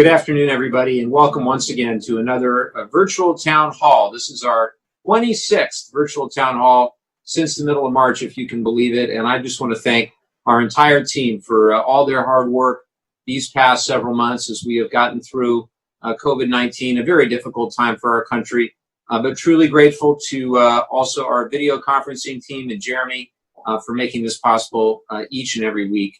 Good afternoon, everybody, and welcome once again to another virtual town hall. This is our 26th virtual town hall since the middle of March, if you can believe it. And I just want to thank our entire team for all their hard work these past several months as we have gotten through COVID-19, a very difficult time for our country. But truly grateful to also our video conferencing team and Jeremy for making this possible each and every week.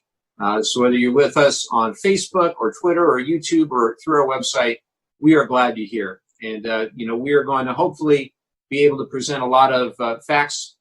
So whether you're with us on Facebook or Twitter or YouTube or through our website, we are glad you're here. And, we are going to hopefully be able to present a lot of facts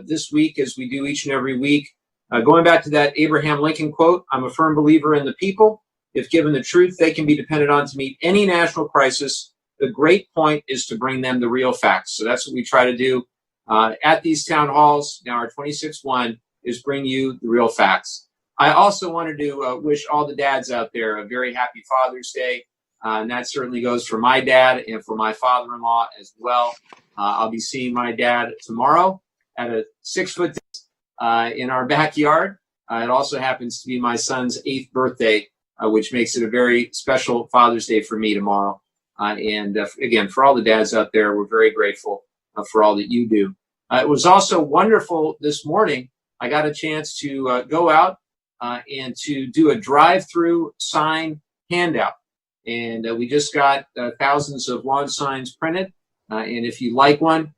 this week as we do each and every week. Going back to that Abraham Lincoln quote, I'm a firm believer in the people. If given the truth, they can be depended on to meet any national crisis. The great point is to bring them the real facts. So that's what we try to do at these town halls. Now, our 26th one is bring you the real facts. I also wanted to wish all the dads out there a very happy Father's Day. And that certainly goes for my dad and for my father-in-law as well. I'll be seeing my dad tomorrow at a 6-foot in our backyard. It also happens to be my son's 8th birthday, which makes it a very special Father's Day for me tomorrow. Again, for all the dads out there, we're very grateful for all that you do. It was also wonderful this morning. I got a chance to go out and to do a drive-through sign handout. And we just got thousands of lawn signs printed. And if you like one,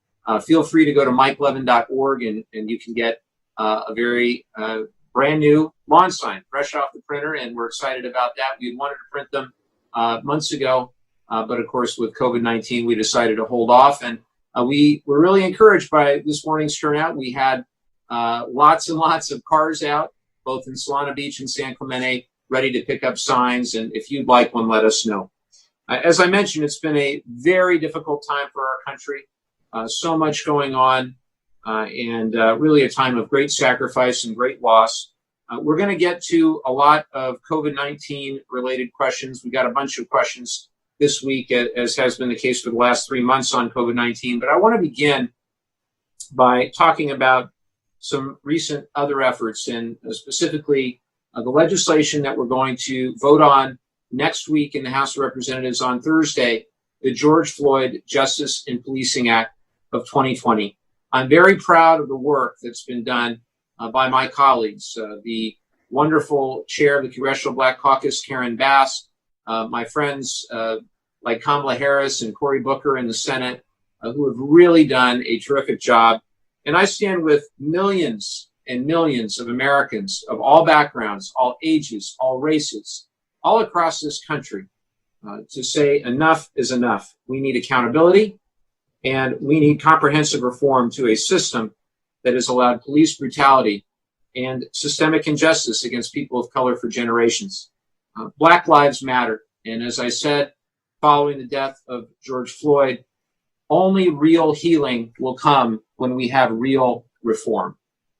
feel free to go to mikelevin.org and you can get a very brand new lawn sign, fresh off the printer. And we're excited about that. We wanted to print them months ago. But of course, with COVID-19, we decided to hold off. And we were really encouraged by this morning's turnout. We had lots and lots of cars out, both in Solana Beach and San Clemente, ready to pick up signs. And if you'd like one, let us know. As I mentioned, it's been a very difficult time for our country. So much going on and really a time of great sacrifice and great loss. We're going to get to a lot of COVID-19 related questions. We got a bunch of questions this week, as has been the case for the last 3 months on COVID-19. But I want to begin by talking about some recent other efforts, and specifically the legislation that we're going to vote on next week in the House of Representatives on Thursday, the George Floyd Justice and Policing Act of 2020. I'm very proud of the work that's been done by my colleagues, the wonderful chair of the Congressional Black Caucus, Karen Bass, my friends like Kamala Harris and Cory Booker in the Senate, who have really done a terrific job. And I stand with millions and millions of Americans of all backgrounds, all ages, all races, all across this country to say enough is enough. We need accountability, and we need comprehensive reform to a system that has allowed police brutality and systemic injustice against people of color for generations. Black lives matter. And as I said, following the death of George Floyd, only real healing will come when we have real reform.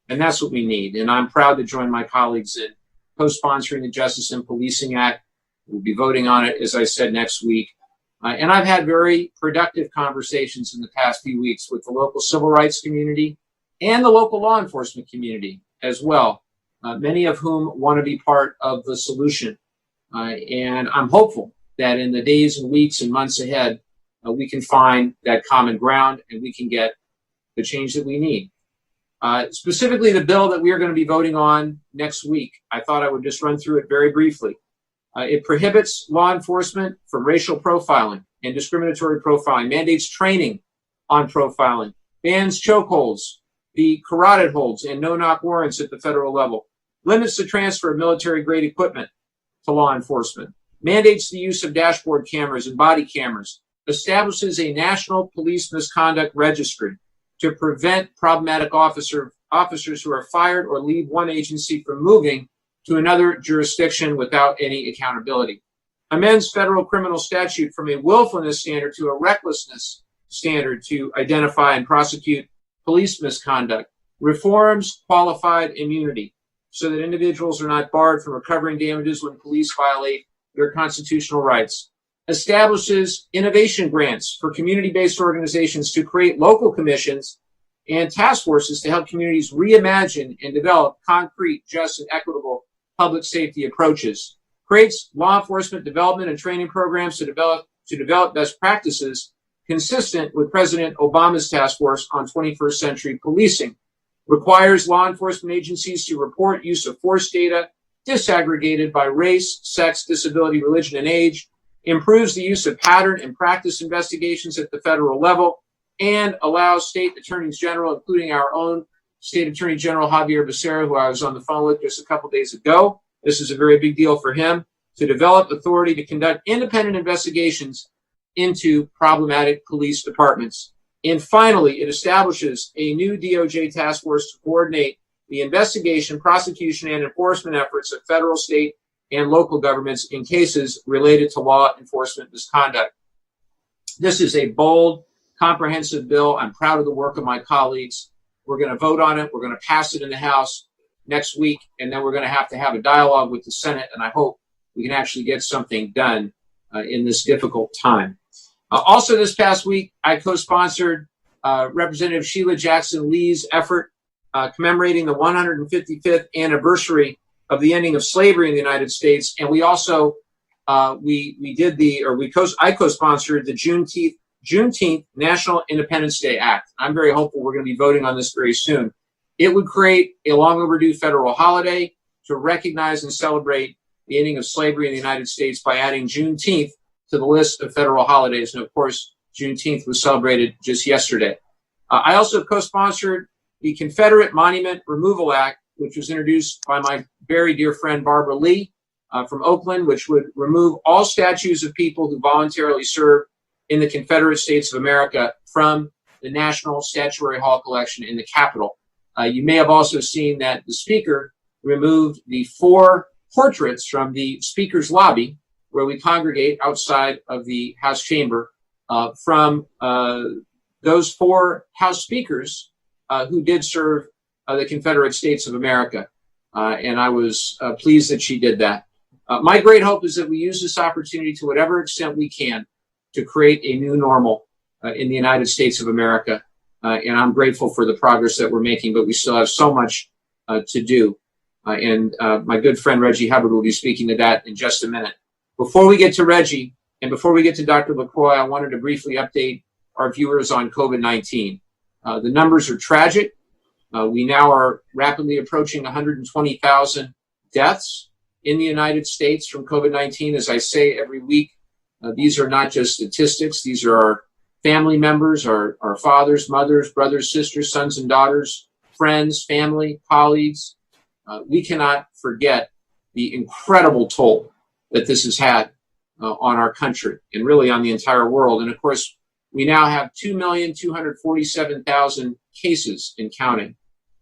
And that's what we need. And I'm proud to join my colleagues in co-sponsoring the Justice and Policing Act. We'll be voting on it, as I said, next week. And I've had very productive conversations in the past few weeks with the local civil rights community and the local law enforcement community as well, many of whom want to be part of the solution. And I'm hopeful that in the days and weeks and months ahead, we can find that common ground and we can get the change that we need. Specifically, the bill that we are going to be voting on next week, I thought I would just run through it very briefly. It prohibits law enforcement from racial profiling and discriminatory profiling, mandates training on profiling, bans chokeholds, the carotid holds, and no-knock warrants at the federal level, limits the transfer of military-grade equipment to law enforcement, mandates the use of dashboard cameras and body cameras, establishes a national police misconduct registry to prevent problematic officers who are fired or leave one agency from moving to another jurisdiction without any accountability, amends federal criminal statute from a willfulness standard to a recklessness standard to identify and prosecute police misconduct, reforms qualified immunity so that individuals are not barred from recovering damages when police violate their constitutional rights, establishes innovation grants for community-based organizations to create local commissions and task forces to help communities reimagine and develop concrete, just, and equitable public safety approaches, creates law enforcement development and training programs to develop best practices consistent with President Obama's task force on 21st century policing, requires law enforcement agencies to report use of force data disaggregated by race, sex, disability, religion, and age, improves the use of pattern and practice investigations at the federal level, and allows state attorneys general, including our own State Attorney General Javier Becerra, who I was on the phone with just a couple days ago. This is a very big deal for him, to develop authority to conduct independent investigations into problematic police departments. And finally, it establishes a new DOJ task force to coordinate the investigation, prosecution, and enforcement efforts of federal, state, and local governments in cases related to law enforcement misconduct. This is a bold, comprehensive bill. I'm proud of the work of my colleagues. We're going to vote on it. We're going to pass it in the House next week, and then we're going to have a dialogue with the Senate, and I hope we can actually get something done in this difficult time. Also this past week, I co-sponsored Representative Sheila Jackson Lee's effort commemorating the 155th anniversary of the ending of slavery in the United States, and we also I co-sponsored the Juneteenth National Independence Day Act. I'm very hopeful we're going to be voting on this very soon. It would create a long overdue federal holiday to recognize and celebrate the ending of slavery in the United States by adding Juneteenth to the list of federal holidays. And of course, Juneteenth was celebrated just yesterday. I also co-sponsored the Confederate Monument Removal Act, which was introduced by my very dear friend Barbara Lee from Oakland, which would remove all statues of people who voluntarily served in the Confederate States of America from the National Statuary Hall collection in the Capitol. You may have also seen that the Speaker removed the 4 portraits from the Speaker's lobby, where we congregate outside of the House chamber, from those 4 House Speakers who did serve the Confederate States of America. And I was pleased that she did that. My great hope is that we use this opportunity to whatever extent we can to create a new normal in the United States of America. And I'm grateful for the progress that we're making, but we still have so much to do. And my good friend Reggie Hubbard will be speaking to that in just a minute. Before we get to Reggie, and before we get to Dr. Lacroix, I wanted to briefly update our viewers on COVID-19. The numbers are tragic. We now are rapidly approaching 120,000 deaths in the United States from COVID-19. As I say every week, these are not just statistics. These are our family members, our fathers, mothers, brothers, sisters, sons and daughters, friends, family, colleagues. We cannot forget the incredible toll that this has had on our country and really on the entire world. And of course, we now have 2,247,000 cases and counting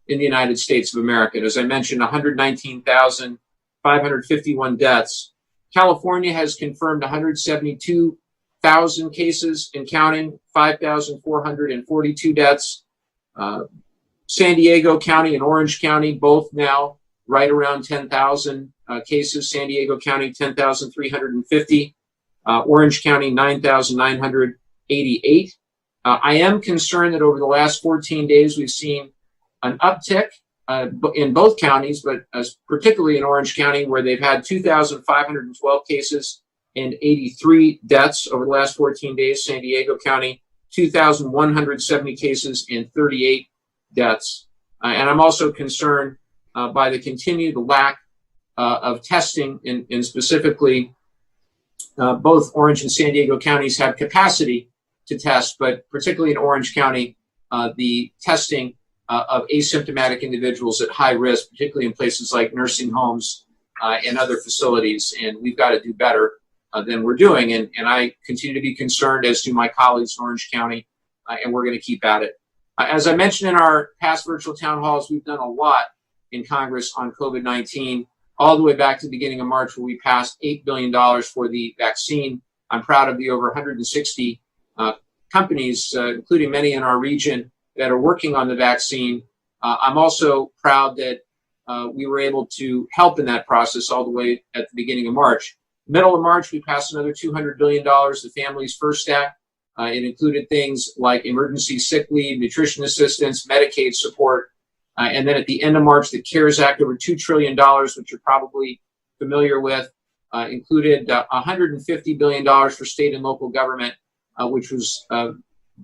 in the United States of America. And as I mentioned, 119,551 deaths. California has confirmed 172,000 cases and counting, 5,442 deaths. San Diego County and Orange County, both now right around 10,000 cases. San Diego County, 10,350. Orange County, 9,988. I am concerned that over the last 14 days, we've seen an uptick in both counties, but particularly in Orange County, where they've had 2,512 cases and 83 deaths over the last 14 days. San Diego County, 2,170 cases and 38 deaths. And I'm also concerned by the continued lack of testing, and specifically both Orange and San Diego counties have capacity to test, but particularly in Orange County, the testing of asymptomatic individuals at high risk, particularly in places like nursing homes and other facilities. And we've got to do better than we're doing. And I continue to be concerned, as do my colleagues in Orange County, and we're going to keep at it. As I mentioned in our past virtual town halls, we've done a lot in Congress on COVID-19, all the way back to the beginning of March, where we passed $8 billion for the vaccine. I'm proud of the over 160 companies, including many in our region, that are working on the vaccine. I'm also proud that we were able to help in that process all the way at the beginning of March. Middle of March, we passed another $200 billion, the Families First Act. It included things like emergency sick leave, nutrition assistance, Medicaid support. And then at the end of March, the CARES Act, over $2 trillion, which you're probably familiar with. included $150 billion for state and local government, which was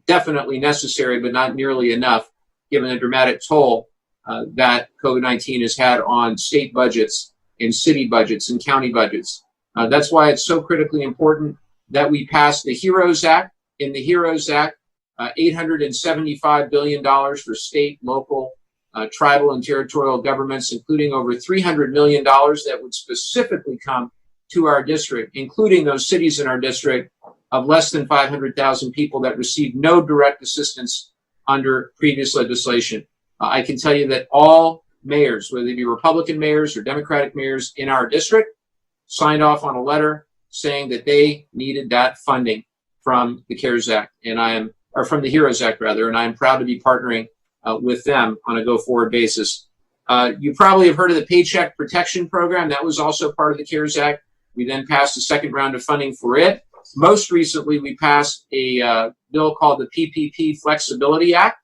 definitely necessary, but not nearly enough, given the dramatic toll that COVID-19 has had on state budgets and city budgets and county budgets. That's why it's so critically important that we pass the HEROES Act. In the HEROES Act, $875 billion for state, local, tribal, and territorial governments, including over $300 million that would specifically come to our district, including those cities in our district of less than 500,000 people that received no direct assistance under previous legislation. I can tell you that all mayors, whether they be Republican mayors or Democratic mayors in our district, signed off on a letter saying that they needed that funding from the CARES Act, from the HEROES Act rather, and I am proud to be partnering with them on a go-forward basis. You probably have heard of the Paycheck Protection Program. That was also part of the CARES Act. We then passed a second round of funding for it. Most recently, we passed a bill called the PPP Flexibility Act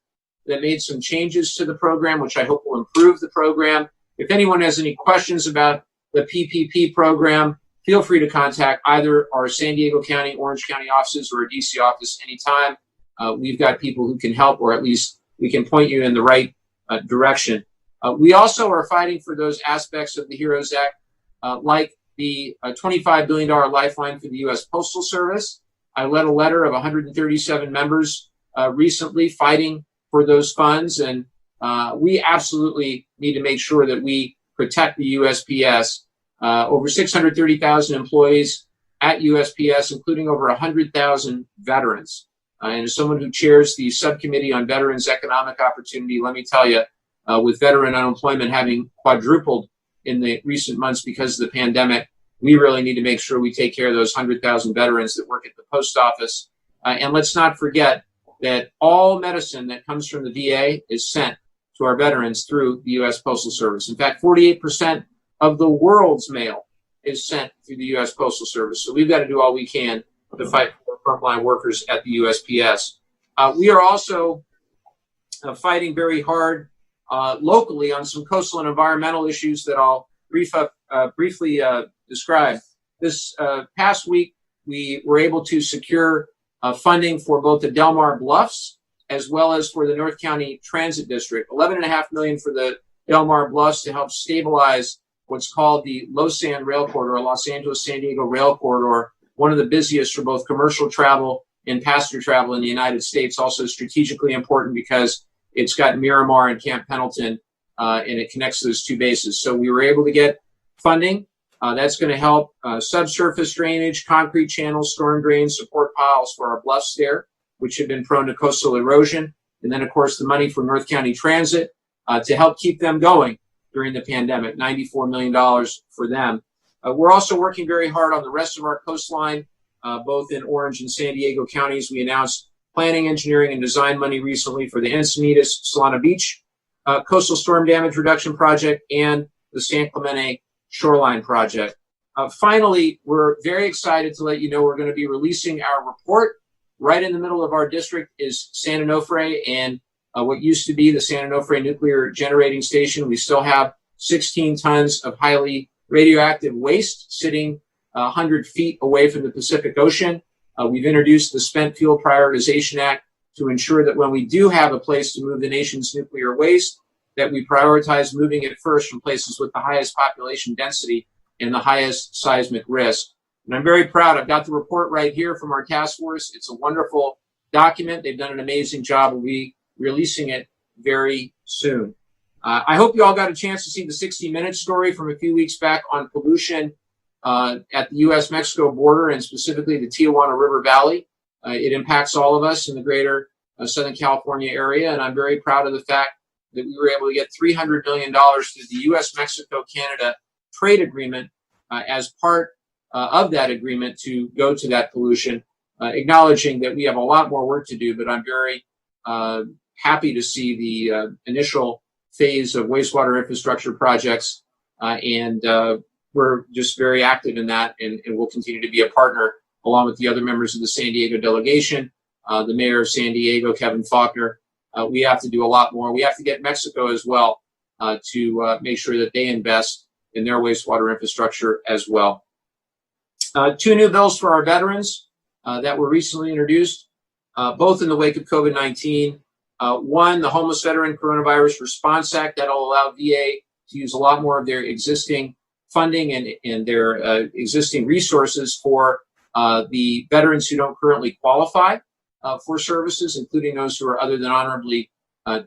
that made some changes to the program, which I hope will improve the program. If anyone has any questions about the PPP program, feel free to contact either our San Diego County, Orange County offices or our DC office anytime. We've got people who can help, or at least we can point you in the right direction. We also are fighting for those aspects of the HEROES Act, like the $25 billion lifeline for the U.S. Postal Service. I led a letter of 137 members recently fighting for those funds, and we absolutely need to make sure that we protect the USPS. Over 630,000 employees at USPS, including over 100,000 veterans. And as someone who chairs the Subcommittee on Veterans Economic Opportunity, let me tell you, with veteran unemployment having quadrupled in the recent months because of the pandemic, we really need to make sure we take care of those 100,000 veterans that work at the post office. And let's not forget that all medicine that comes from the VA is sent to our veterans through the U.S. Postal Service. In fact, 48% of the world's mail is sent through the U.S. Postal Service. So we've got to do all we can to fight for frontline workers at the USPS. We are also fighting very hard locally on some coastal and environmental issues that I'll briefly describe. This past week, we were able to secure funding for both the Del Mar Bluffs as well as for the North County Transit District. $11.5 million for the Del Mar Bluffs to help stabilize what's called the LOSAN Rail Corridor, Los Angeles-San Diego Rail Corridor, one of the busiest for both commercial travel and passenger travel in the United States. Also strategically important because it's got Miramar and Camp Pendleton, and it connects those two bases. So we were able to get funding. That's going to help subsurface drainage, concrete channels, storm drains, support piles for our bluffs there, which have been prone to coastal erosion. And then, of course, the money from North County Transit to help keep them going during the pandemic, $94 million for them. We're also working very hard on the rest of our coastline, both in Orange and San Diego counties. We announced planning, engineering, and design money recently for the Encinitas Solana Beach coastal storm damage reduction project and the San Clemente Shoreline project. Finally, we're very excited to let you know we're going to be releasing our report. Right in the middle of our district is San Onofre and what used to be the San Onofre Nuclear Generating Station. We still have 16 tons of highly radioactive waste sitting 100 feet away from the Pacific Ocean. We've introduced the Spent Fuel Prioritization Act to ensure that when we do have a place to move the nation's nuclear waste, that we prioritize moving it first from places with the highest population density and the highest seismic risk. And I'm very proud. I've got the report right here from our task force. It's a wonderful document. They've done an amazing job. We'll be releasing it very soon. I hope you all got a chance to see the 60 Minutes story from a few weeks back on pollution at the U.S.-Mexico border and specifically the Tijuana River Valley. It impacts all of us in the greater Southern California area, and I'm very proud of the fact that we were able to get $300 million through the U.S.-Mexico-Canada trade agreement as part of that agreement to go to that pollution, acknowledging that we have a lot more work to do, but I'm very happy to see the initial phase of wastewater infrastructure projects, and we're just very active in that, and we'll continue to be a partner along with the other members of the San Diego delegation, the mayor of San Diego, Kevin Faulkner. We have to do a lot more. We have to get Mexico as well to make sure that they invest in their wastewater infrastructure as well. Two new bills for our veterans that were recently introduced, both in the wake of COVID-19. One, the Homeless Veteran Coronavirus Response Act, that'll allow VA to use a lot more of their existing funding and their existing resources for the veterans who don't currently qualify for services, including those who are other than honorably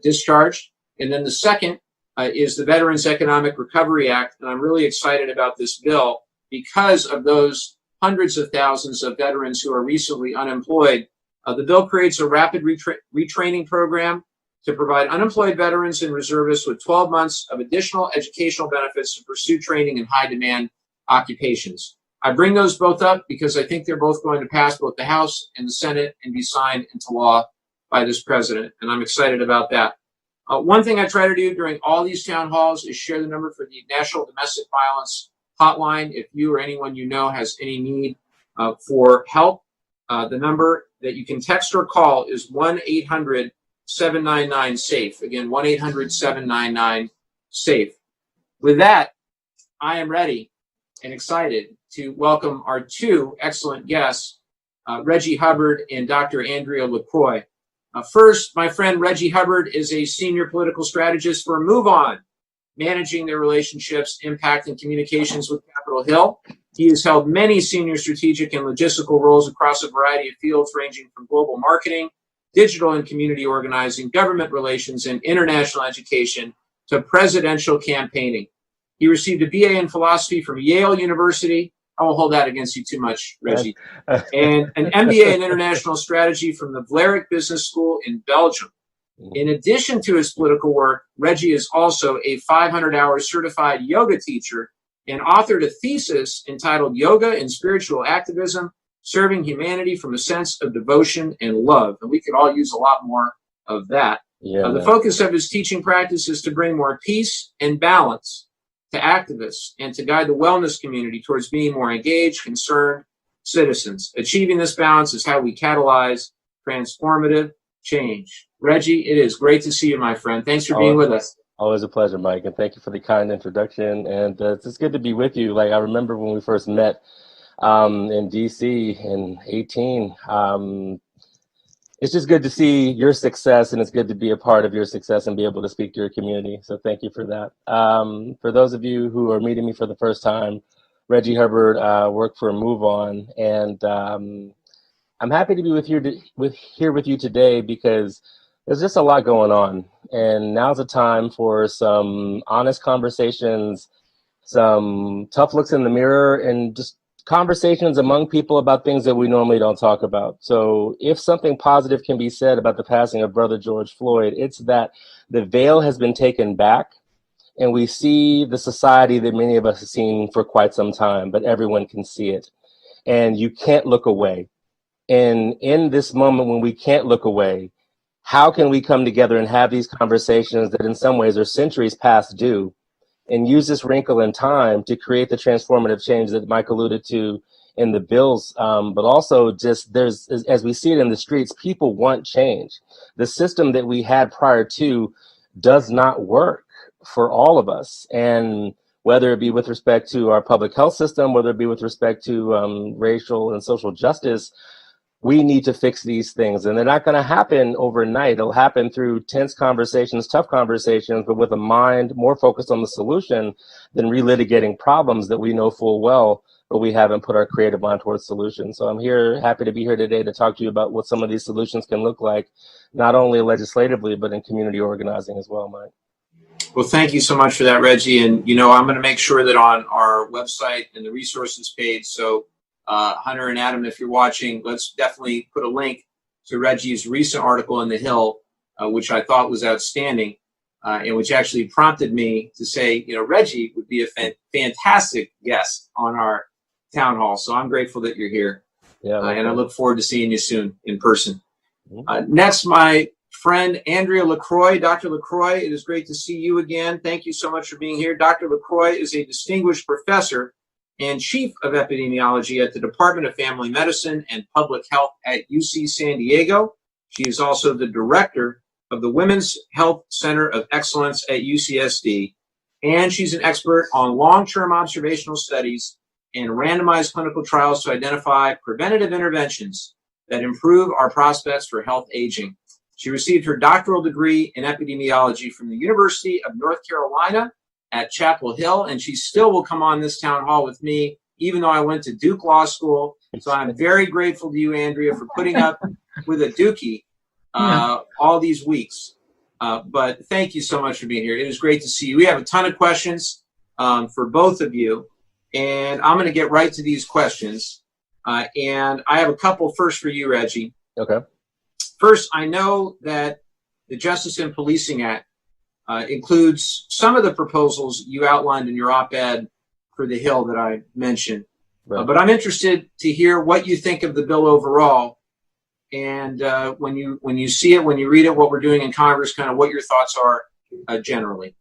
discharged. And then the second is the Veterans Economic Recovery Act. And I'm really excited about this bill because of those hundreds of thousands of veterans who are recently unemployed. The bill creates a rapid retraining program to provide unemployed veterans and reservists with 12 months of additional educational benefits to pursue training in high-demand occupations. I bring those both up because I think they're both going to pass both the House and the Senate and be signed into law by this president, and I'm excited about that. One thing I try to do during all these town halls is share the number for the National Domestic Violence Hotline. If you or anyone you know has any need for help, the number that you can text or call is 1-800-799-SAFE. Again, 1-800-799-SAFE. With that, I am ready and excited to welcome our two excellent guests, Reggie Hubbard and Dr. Andrea Lacroix. First, my friend Reggie Hubbard is a senior political strategist for Move On, managing their relationships, impact, and communications with Capitol Hill. He has held many senior strategic and logistical roles across a variety of fields, ranging from global marketing, digital and community organizing, government relations, and international education to presidential campaigning. He received a BA in philosophy from Yale University. I won't hold that against you too much, Reggie. And an MBA in international strategy from the Vlerick Business School in Belgium. In addition to his political work, Reggie is also a 500-hour certified yoga teacher and authored a thesis entitled Yoga and Spiritual Activism, Serving Humanity from a Sense of Devotion and Love. And we could all use a lot more of that. The focus of his teaching practice is to bring more peace and balance to activists and to guide the wellness community towards being more engaged, concerned citizens. Achieving this balance is how we catalyze transformative change. Reggie, it is great to see you, my friend. Thanks for being with us. Always a pleasure, Mike, and thank you for the kind introduction. And it's good to be with you. Like, I remember when we first met in DC in 18. It's just good to see your success, and it's good to be a part of your success and be able to speak to your community. So thank you for that. For those of you who are meeting me for the first time, Reggie Hubbard worked for Move On, and I'm happy to be here with you today because there's just a lot going on, and now's the time for some honest conversations, some tough looks in the mirror, and just conversations among people about things that we normally don't talk about. So if something positive can be said about the passing of Brother George Floyd, it's that the veil has been taken back and we see the society that many of us have seen for quite some time, but everyone can see it. And you can't look away. And in this moment when we can't look away, how can we come together and have these conversations that in some ways are centuries past due, and use this wrinkle in time to create the transformative change that Mike alluded to in the bills, but also just as we see it in the streets, people want change. The system that we had prior to does not work for all of us. And whether it be with respect to our public health system, whether it be with respect to racial and social justice, we need to fix these things. And they're not going to happen overnight. It'll happen through tense conversations, tough conversations, but with a mind more focused on the solution than relitigating problems that we know full well, but we haven't put our creative mind towards solutions. So I'm happy to be here today to talk to you about what some of these solutions can look like, not only legislatively, but in community organizing as well, Mike. Well, thank you so much for that, Reggie. And, I'm going to make sure that on our website and the resources page, so Hunter and Adam, if you're watching, let's definitely put a link to Reggie's recent article in The Hill, which I thought was outstanding, and which actually prompted me to say, Reggie would be a fantastic guest on our town hall. So I'm grateful that you're here. Yeah, and I look forward to seeing you soon in person. Next, my friend Andrea Lacroix. Dr. Lacroix, it is great to see you again. Thank you so much for being here. Dr. Lacroix is a distinguished professor and Chief of Epidemiology at the Department of Family Medicine and Public Health at UC San Diego. She is also the Director of the Women's Health Center of Excellence at UCSD, and she's an expert on long-term observational studies and randomized clinical trials to identify preventative interventions that improve our prospects for health aging. She received her doctoral degree in epidemiology from the University of North Carolina at Chapel Hill, and she still will come on this town hall with me, even though I went to Duke Law School. So I'm very grateful to you, Andrea, for putting up with a Dookie all these weeks. But thank you so much for being here. It was great to see you. We have a ton of questions for both of you, and I'm going to get right to these questions. And I have a couple first for you, Reggie. Okay. First, I know that the Justice and Policing Act includes some of the proposals you outlined in your op-ed for the Hill that I mentioned. Right. But I'm interested to hear what you think of the bill overall. And when you see it, when you read it, what we're doing in Congress, kind of what your thoughts are generally.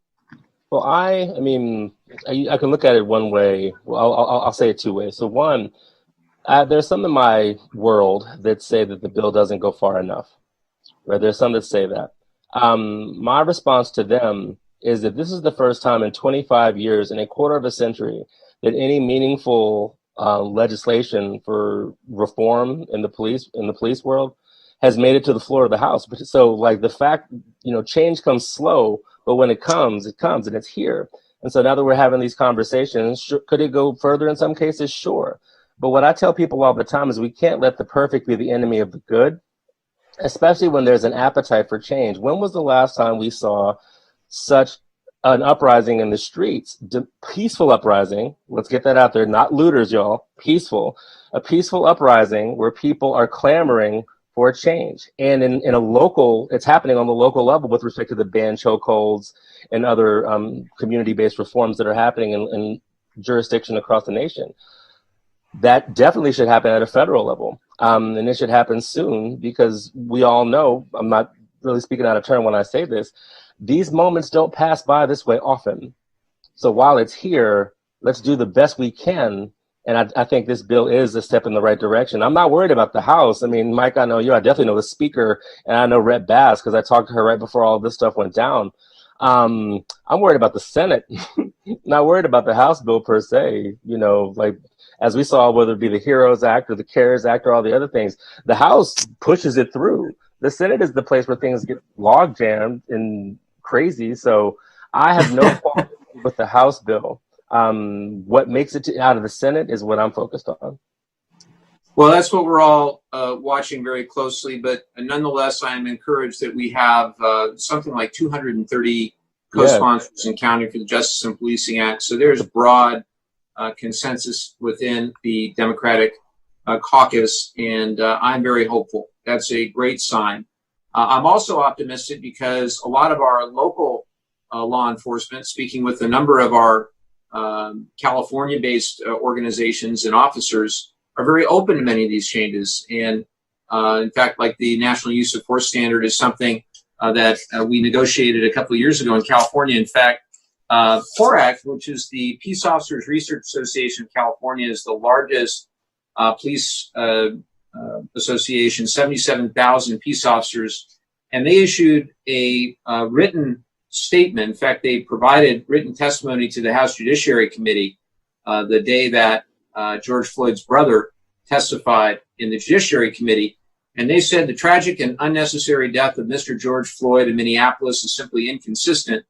Well, I mean, I can look at it one way. Well, I'll say it two ways. So one, there's some in my world that say that the bill doesn't go far enough. Right? There's some that say that. My response to them is that this is the first time in 25 years, in a quarter of a century, that any meaningful legislation for reform in the police world has made it to the floor of the House. So, like, the fact, change comes slow, but when it comes and it's here. And so now that we're having these conversations, could it go further in some cases? Sure. But what I tell people all the time is we can't let the perfect be the enemy of the good, especially when there's an appetite for change. When was the last time we saw such an uprising in the streets? Peaceful uprising. Let's get that out there. Not looters, y'all. Peaceful. A peaceful uprising where people are clamoring for a change. And in a local, it's happening on the local level with respect to the ban chokeholds and other community-based reforms that are happening in jurisdiction across the nation. That definitely should happen at a federal level. And it should happen soon, because we all know, I'm not really speaking out of turn when I say this, these moments don't pass by this way often. So while it's here, let's do the best we can. And I think this bill is a step in the right direction. I'm not worried about the House. I mean, Mike, I know you. I definitely know the Speaker, and I know Rep Bass because I talked to her right before all this stuff went down. I'm worried about the Senate, not worried about the House bill per se. Like, as we saw, whether it be the HEROES Act or the CARES Act or all the other things, the House pushes it through. The Senate is the place where things get log jammed and crazy. So I have no problem with the House bill. What makes it out of the Senate is what I'm focused on. Well, that's what we're all watching very closely. But nonetheless, I am encouraged that we have something like 230 co-sponsors and counting for the Justice and Policing Act. So there's broad consensus within the Democratic caucus, and I'm very hopeful. That's a great sign. I'm also optimistic because a lot of our local law enforcement, speaking with a number of our California-based organizations and officers, are very open to many of these changes. And in fact, like the National Use of Force Standard is something that we negotiated a couple of years ago in California. In fact, PORAC, which is the Peace Officers Research Association of California, is the largest police association, 77,000 peace officers, and they issued a written statement. In fact, they provided written testimony to the House Judiciary Committee the day that George Floyd's brother testified in the Judiciary Committee, and they said the tragic and unnecessary death of Mr. George Floyd in Minneapolis is simply inconsistent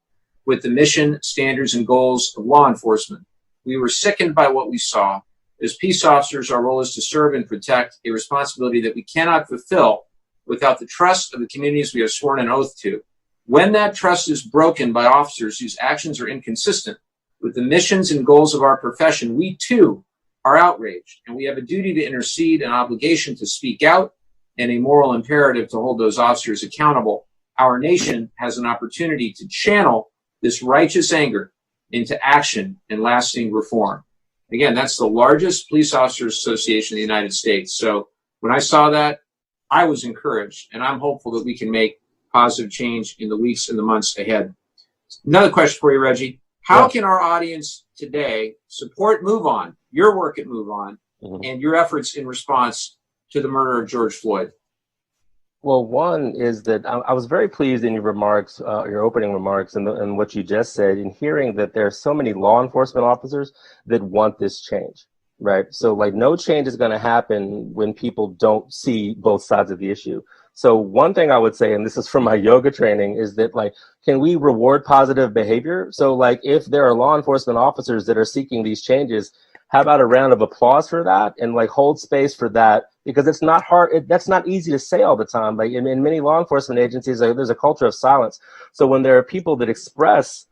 with the mission, standards, and goals of law enforcement. We were sickened by what we saw. As peace officers, our role is to serve and protect, a responsibility that we cannot fulfill without the trust of the communities we have sworn an oath to. When that trust is broken by officers whose actions are inconsistent with the missions and goals of our profession, we too are outraged, and we have a duty to intercede, an obligation to speak out, and a moral imperative to hold those officers accountable. Our nation has an opportunity to channel this righteous anger into action and lasting reform. Again, that's the largest police officers association in the United States. So when I saw that, I was encouraged, and I'm hopeful that we can make positive change in the weeks and the months ahead. Another question for you, Reggie. How can our audience today support Move On, your work at Move On, and your efforts in response to the murder of George Floyd? Well, one is that I was very pleased in your remarks, your opening remarks, and what you just said, in hearing that there are so many law enforcement officers that want this change. right? So like no change is going to happen when people don't see both sides of the issue. So one thing I would say, and this is from my yoga training, is that like, can we reward positive behavior? So like if there are law enforcement officers that are seeking these changes, how about a round of applause for that and like hold space for that? Because it's not hard. That's not easy to say all the time. Like in many law enforcement agencies, there's a culture of silence. So when there are people that express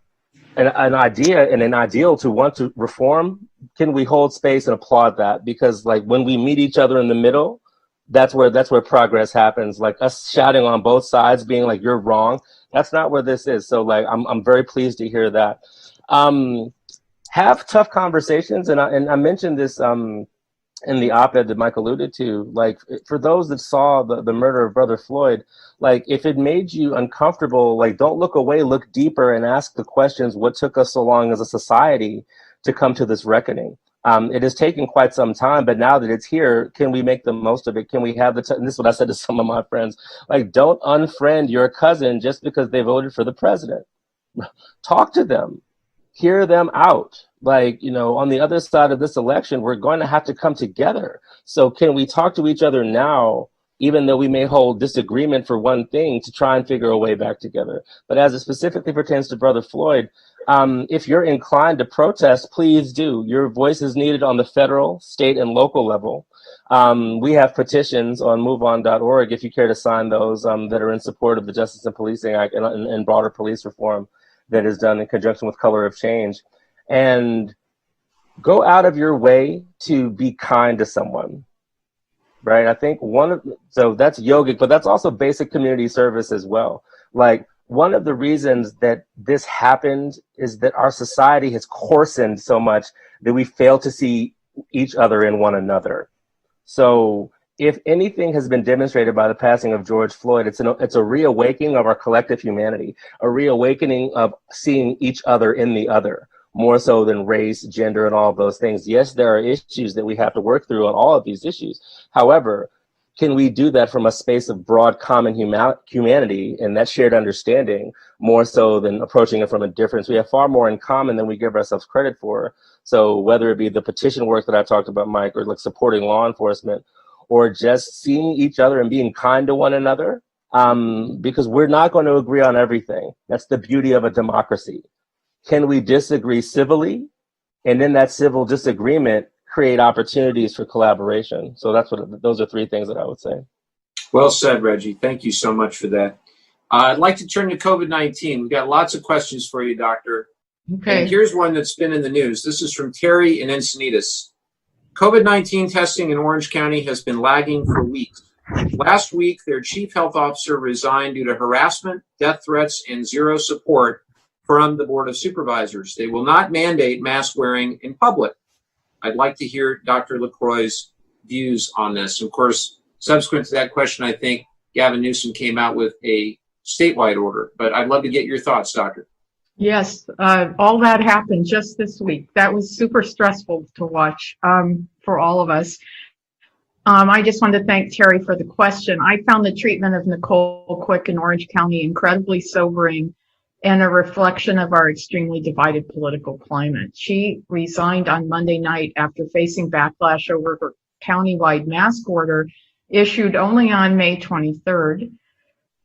an idea and an ideal to want to reform, can we hold space and applaud that? Because like when we meet each other in the middle, that's where progress happens. Like us shouting on both sides, being like you're wrong. That's not where this is. So like I'm very pleased to hear that. Have tough conversations, and I mentioned this in the op-ed that Mike alluded to. Like for those that saw the murder of Brother Floyd, like if it made you uncomfortable, like don't look away, look deeper and ask the questions, what took us so long as a society to come to this reckoning? It has taken quite some time, but now that it's here, can we make the most of it? Can we have and this is what I said to some of my friends, like don't unfriend your cousin just because they voted for the president. Talk to them, hear them out. Like, you know, on the other side of this election, we're going to have to come together. So can we talk to each other now, even though we may hold disagreement for one thing, to try and figure a way back together? But as it specifically pertains to Brother Floyd, if you're inclined to protest, please do. Your voice is needed on the federal, state, and local level. We have petitions on moveon.org if you care to sign those that are in support of the Justice and Policing Act and broader police reform that is done in conjunction with Color of Change. And go out of your way to be kind to someone, right? I think so that's yogic, but that's also basic community service as well. Like one of the reasons that this happened is that our society has coarsened so much that we fail to see each other in one another. So if anything has been demonstrated by the passing of George Floyd, it's a reawakening of our collective humanity, a reawakening of seeing each other in the other, more so than race, gender, and all of those things. Yes, there are issues that we have to work through on all of these issues. However, can we do that from a space of broad common humanity and that shared understanding, more so than approaching it from a difference? We have far more in common than we give ourselves credit for. So whether it be the petition work that I talked about, Mike, or like supporting law enforcement, or just seeing each other and being kind to one another, because we're not going to agree on everything. That's the beauty of a democracy. Can we disagree civilly, and in that civil disagreement, create opportunities for collaboration? So those are three things that I would say. Well said, Reggie. Thank you so much for that. I'd like to turn to COVID-19. We've got lots of questions for you, Doctor. Okay. And here's one that's been in the news. This is from Terry in Encinitas. COVID-19 testing in Orange County has been lagging for weeks. Last week, their chief health officer resigned due to harassment, death threats, and zero support from the Board of Supervisors. They will not mandate mask wearing in public. I'd like to hear Dr. Lacroix's views on this. Of course, subsequent to that question, I think Gavin Newsom came out with a statewide order, but I'd love to get your thoughts, Doctor. Yes, all that happened just this week. That was super stressful to watch for all of us. I just wanted to thank Terry for the question. I found the treatment of Nicole Quick in Orange County incredibly sobering and a reflection of our extremely divided political climate. She resigned on Monday night after facing backlash over her countywide mask order issued only on May 23rd,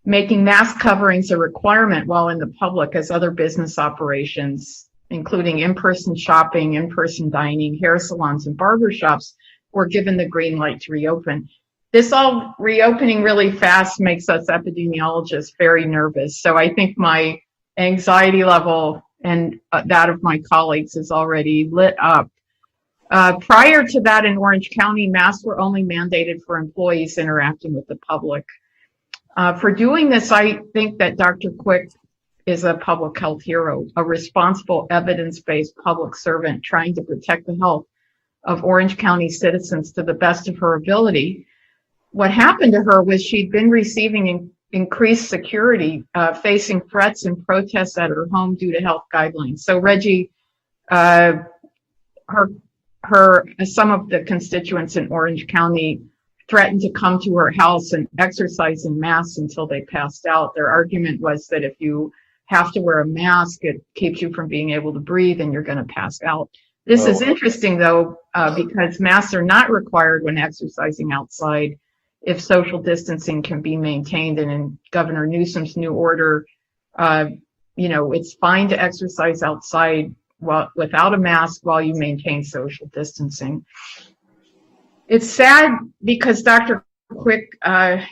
making mask coverings a requirement while in the public as other business operations, including in-person shopping, in-person dining, hair salons, and barbershops, were given the green light to reopen. This all reopening really fast makes us epidemiologists very nervous. So I think my anxiety level and that of my colleagues is already lit up. Prior to that in Orange County, masks were only mandated for employees interacting with the public. For doing this, I think that Dr. Quick is a public health hero, a responsible, evidence-based public servant trying to protect the health of Orange County citizens to the best of her ability. What happened to her was she'd been receiving increased security, facing threats and protests at her home due to health guidelines. So Reggie, some of the constituents in Orange County threatened to come to her house and exercise in masks until they passed out. Their argument was that if you have to wear a mask, it keeps you from being able to breathe and you're going to pass out. This is interesting, though, because masks are not required when exercising outside if social distancing can be maintained. And in Governor Newsom's new order, it's fine to exercise outside without a mask while you maintain social distancing. It's sad because Dr. Quick, her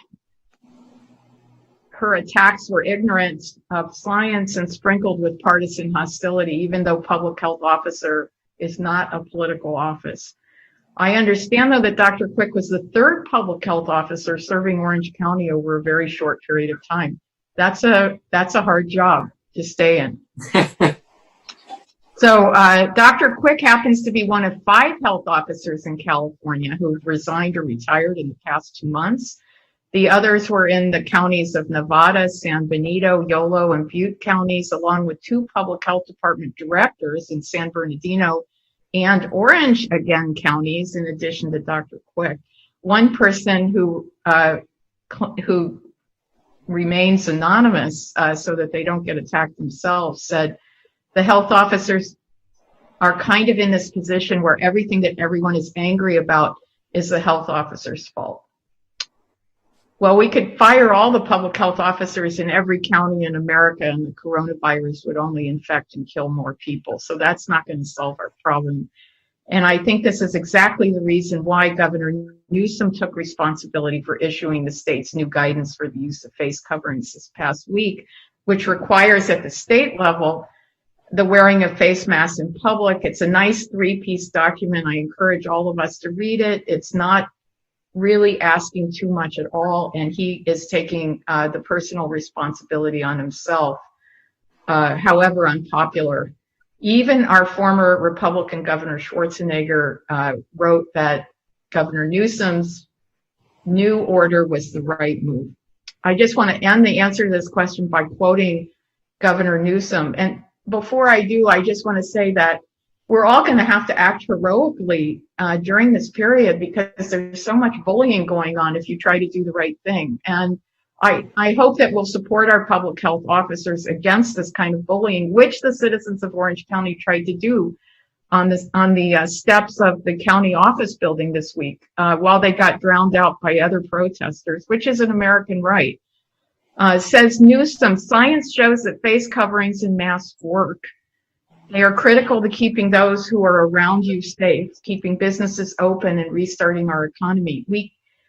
attacks were ignorant of science and sprinkled with partisan hostility, even though public health officer is not a political office. I understand, though, that Dr. Quick was the third public health officer serving Orange County over a very short period of time. That's a hard job to stay in. So Dr. Quick happens to be one of 5 health officers in California who resigned or retired in the past 2 months. The others were in the counties of Nevada, San Benito, Yolo, and Butte counties, along with 2 public health department directors in San Bernardino and Orange, again, counties, in addition to Dr. Quick. One person who remains anonymous so that they don't get attacked themselves said, the health officers are kind of in this position where everything that everyone is angry about is the health officer's fault. Well, we could fire all the public health officers in every county in America and the coronavirus would only infect and kill more people. So that's not going to solve our problem. And I think this is exactly the reason why Governor Newsom took responsibility for issuing the state's new guidance for the use of face coverings this past week, which requires at the state level the wearing of face masks in public. It's a nice 3-piece document. I encourage all of us to read it. It's not really asking too much at all, and he is taking the personal responsibility on himself, however unpopular. Even our former Republican Governor Schwarzenegger wrote that Governor Newsom's new order was the right move. I just want to end the answer to this question by quoting Governor Newsom. And before I do, I just want to say that we're all going to have to act heroically during this period because there's so much bullying going on if you try to do the right thing. And I hope that we'll support our public health officers against this kind of bullying, which the citizens of Orange County tried to do on the steps of the county office building this week while they got drowned out by other protesters, which is an American right. Says Newsom, science shows that face coverings and masks work. They are critical to keeping those who are around you safe, keeping businesses open, and restarting our economy.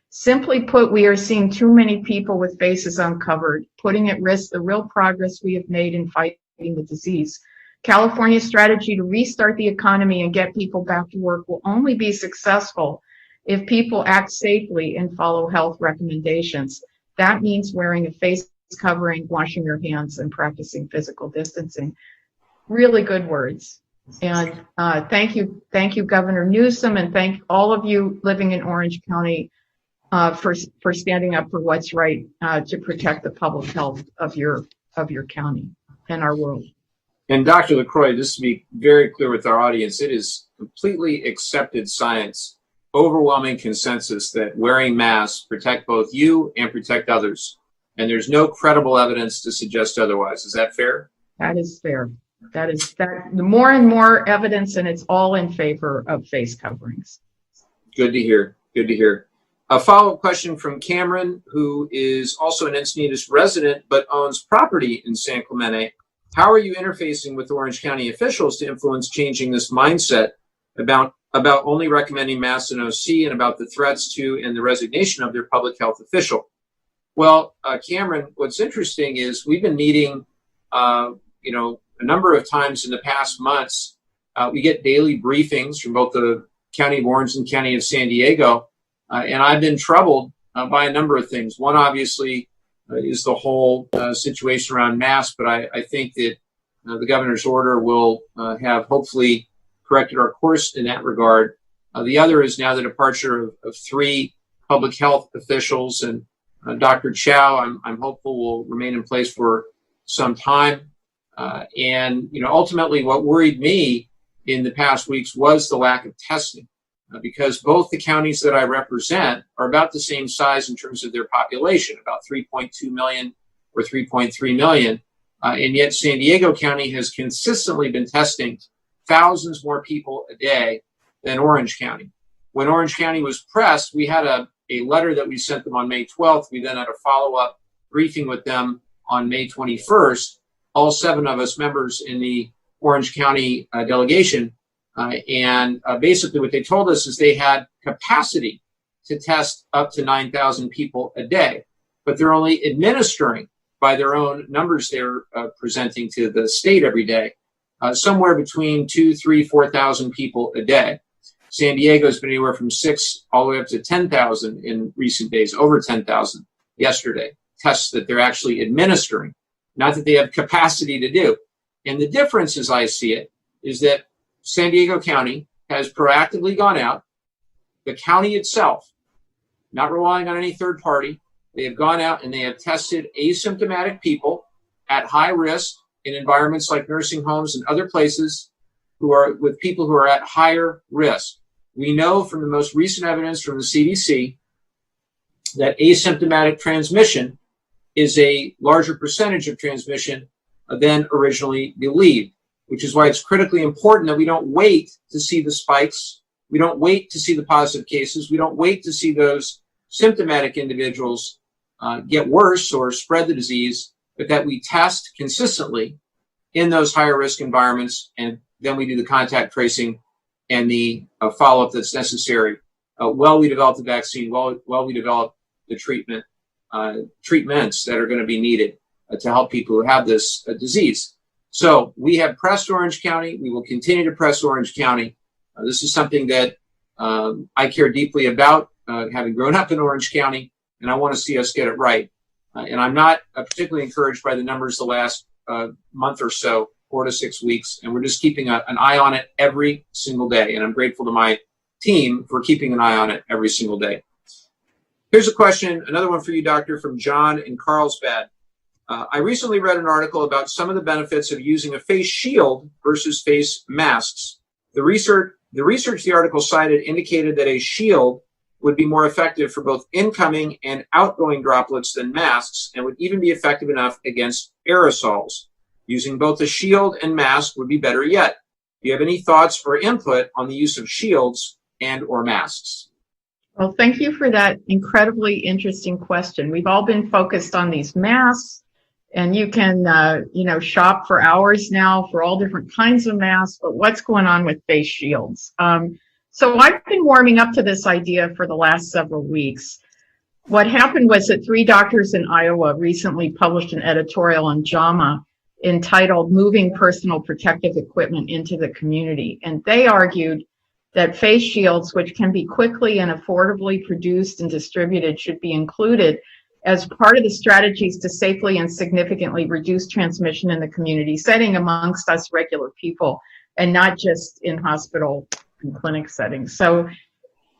Simply put, we are seeing too many people with faces uncovered, putting at risk the real progress we have made in fighting the disease. California's strategy to restart the economy and get people back to work will only be successful if people act safely and follow health recommendations. That means wearing a face covering, washing your hands, and practicing physical distancing. Really good words. And thank you, Governor Newsom, and thank all of you living in Orange County for standing up for what's right to protect the public health of your county and our world. And Dr. Lacroix, just to be very clear with our audience, it is completely accepted science, overwhelming consensus that wearing masks protect both you and protect others. And there's no credible evidence to suggest otherwise. Is that fair? That is fair. That the more and more evidence, and it's all in favor of face coverings. Good to hear. Good to hear. A follow-up question from Cameron, who is also an Encinitas resident but owns property in San Clemente. How are you interfacing with Orange County officials to influence changing this mindset about only recommending masks in OC and about the threats to and the resignation of their public health official? Well, Cameron, what's interesting is we've been meeting, a number of times in the past months. We get daily briefings from both the County of Orange and County of San Diego, and I've been troubled by a number of things. One, obviously, is the whole situation around masks, but I think that the governor's order will have hopefully corrected our course in that regard. The other is now the departure of 3 public health officials, and Dr. Chow, I'm hopeful will remain in place for some time. And ultimately what worried me in the past weeks was the lack of testing, because both the counties that I represent are about the same size in terms of their population, about 3.2 million or 3.3 million. And yet San Diego County has consistently been testing thousands more people a day than Orange County. When Orange County was pressed, we had a letter that we sent them on May 12th. We then had a follow-up briefing with them on May 21st, all 7 of us members in the Orange County delegation. And basically what they told us is they had capacity to test up to 9,000 people a day, but they're only administering by their own numbers they're presenting to the state every day, somewhere between 2,000, 3,000, 4,000 people a day. San Diego has been anywhere from 6 all the way up to 10,000 in recent days, over 10,000 yesterday, tests that they're actually administering, not that they have capacity to do. And the difference, as I see it, is that San Diego County has proactively gone out, the county itself, not relying on any third party, they have gone out and they have tested asymptomatic people at high risk in environments like nursing homes and other places who are with people who are at higher risk. We know from the most recent evidence from the CDC that asymptomatic transmission is a larger percentage of transmission than originally believed, which is why it's critically important that we don't wait to see the spikes. We don't wait to see the positive cases. We don't wait to see those symptomatic individuals get worse or spread the disease, but that we test consistently in those higher risk environments, and then we do the contact tracing and the follow-up that's necessary while we develop the vaccine, while we develop the treatments that are going to be needed to help people who have this disease. So we have pressed Orange County. We will continue to press Orange County. This is something that I care deeply about, having grown up in Orange County, and I want to see us get it right. And I'm not particularly encouraged by the numbers the last month or so, 4 to 6 weeks, and we're just keeping an eye on it every single day. And I'm grateful to my team for keeping an eye on it every single day. Here's a question, another one for you, Doctor, from John in Carlsbad. I recently read an article about some of the benefits of using a face shield versus face masks. The research the article cited indicated that a shield would be more effective for both incoming and outgoing droplets than masks, and would even be effective enough against aerosols. Using both a shield and mask would be better yet. Do you have any thoughts or input on the use of shields and or masks? Well, thank you for that incredibly interesting question. We've all been focused on these masks, and you can, shop for hours now for all different kinds of masks, but what's going on with face shields? So I've been warming up to this idea for the last several weeks. What happened was that 3 doctors in Iowa recently published an editorial on JAMA entitled Moving Personal Protective Equipment into the Community. And they argued that face shields, which can be quickly and affordably produced and distributed, should be included as part of the strategies to safely and significantly reduce transmission in the community setting amongst us regular people, and not just in hospital and clinic settings. So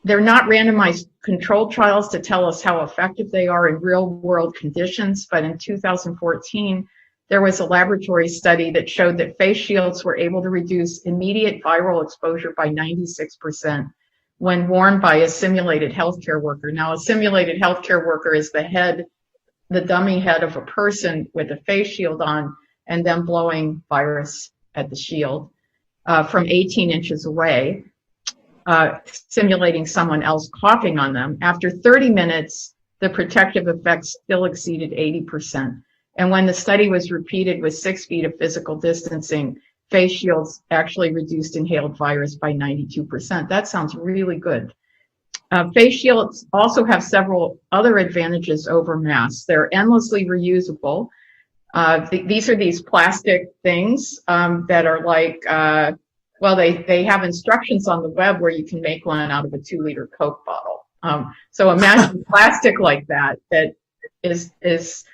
they're not randomized controlled trials to tell us how effective they are in real world conditions, but in 2014, there was a laboratory study that showed that face shields were able to reduce immediate viral exposure by 96% when worn by a simulated healthcare worker. Now, a simulated healthcare worker is the dummy head of a person with a face shield on, and then blowing virus at the shield from 18 inches away, simulating someone else coughing on them. After 30 minutes, the protective effects still exceeded 80%. And when the study was repeated with 6 feet of physical distancing, face shields actually reduced inhaled virus by 92%. That sounds really good. Face shields also have several other advantages over masks. They're endlessly reusable. These are these plastic things that are like, they have instructions on the web where you can make one out of a 2-liter Coke bottle. So imagine plastic like that is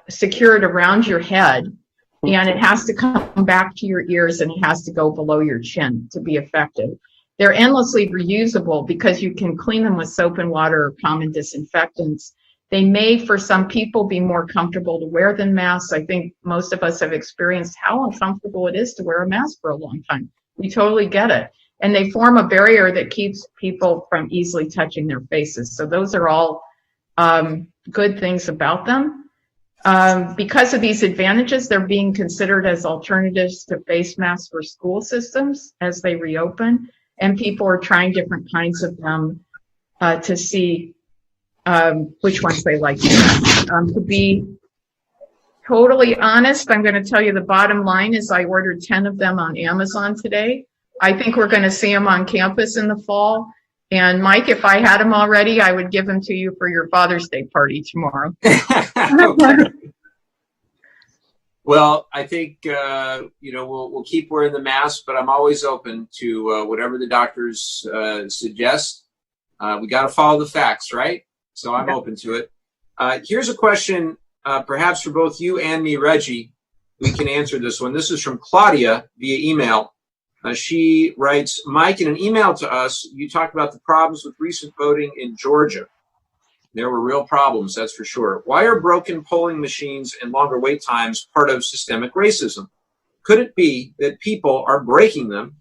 secured around your head, and it has to come back to your ears, and it has to go below your chin to be effective. They're endlessly reusable because you can clean them with soap and water or common disinfectants. They may, for some people, be more comfortable to wear than masks. I think most of us have experienced how uncomfortable it is to wear a mask for a long time. We totally get it. And they form a barrier that keeps people from easily touching their faces. So those are all good things about them. Because of these advantages, they're being considered as alternatives to face masks for school systems as they reopen, and people are trying different kinds of them to see which ones they like best. To be totally honest, I'm going to tell you the bottom line is I ordered 10 of them on Amazon today. I think we're going to see them on campus in the fall. And Mike, if I had them already, I would give them to you for your Father's Day party tomorrow. Okay. Well, I think, we'll keep wearing the mask, but I'm always open to whatever the doctors suggest. We got to follow the facts, right? So I'm open to it. Here's a question, perhaps for both you and me, Reggie. We can answer this one. This is from Claudia via email. She writes, Mike, in an email to us, you talked about the problems with recent voting in Georgia. There were real problems, that's for sure. Why are broken polling machines and longer wait times part of systemic racism? Could it be that people are breaking them,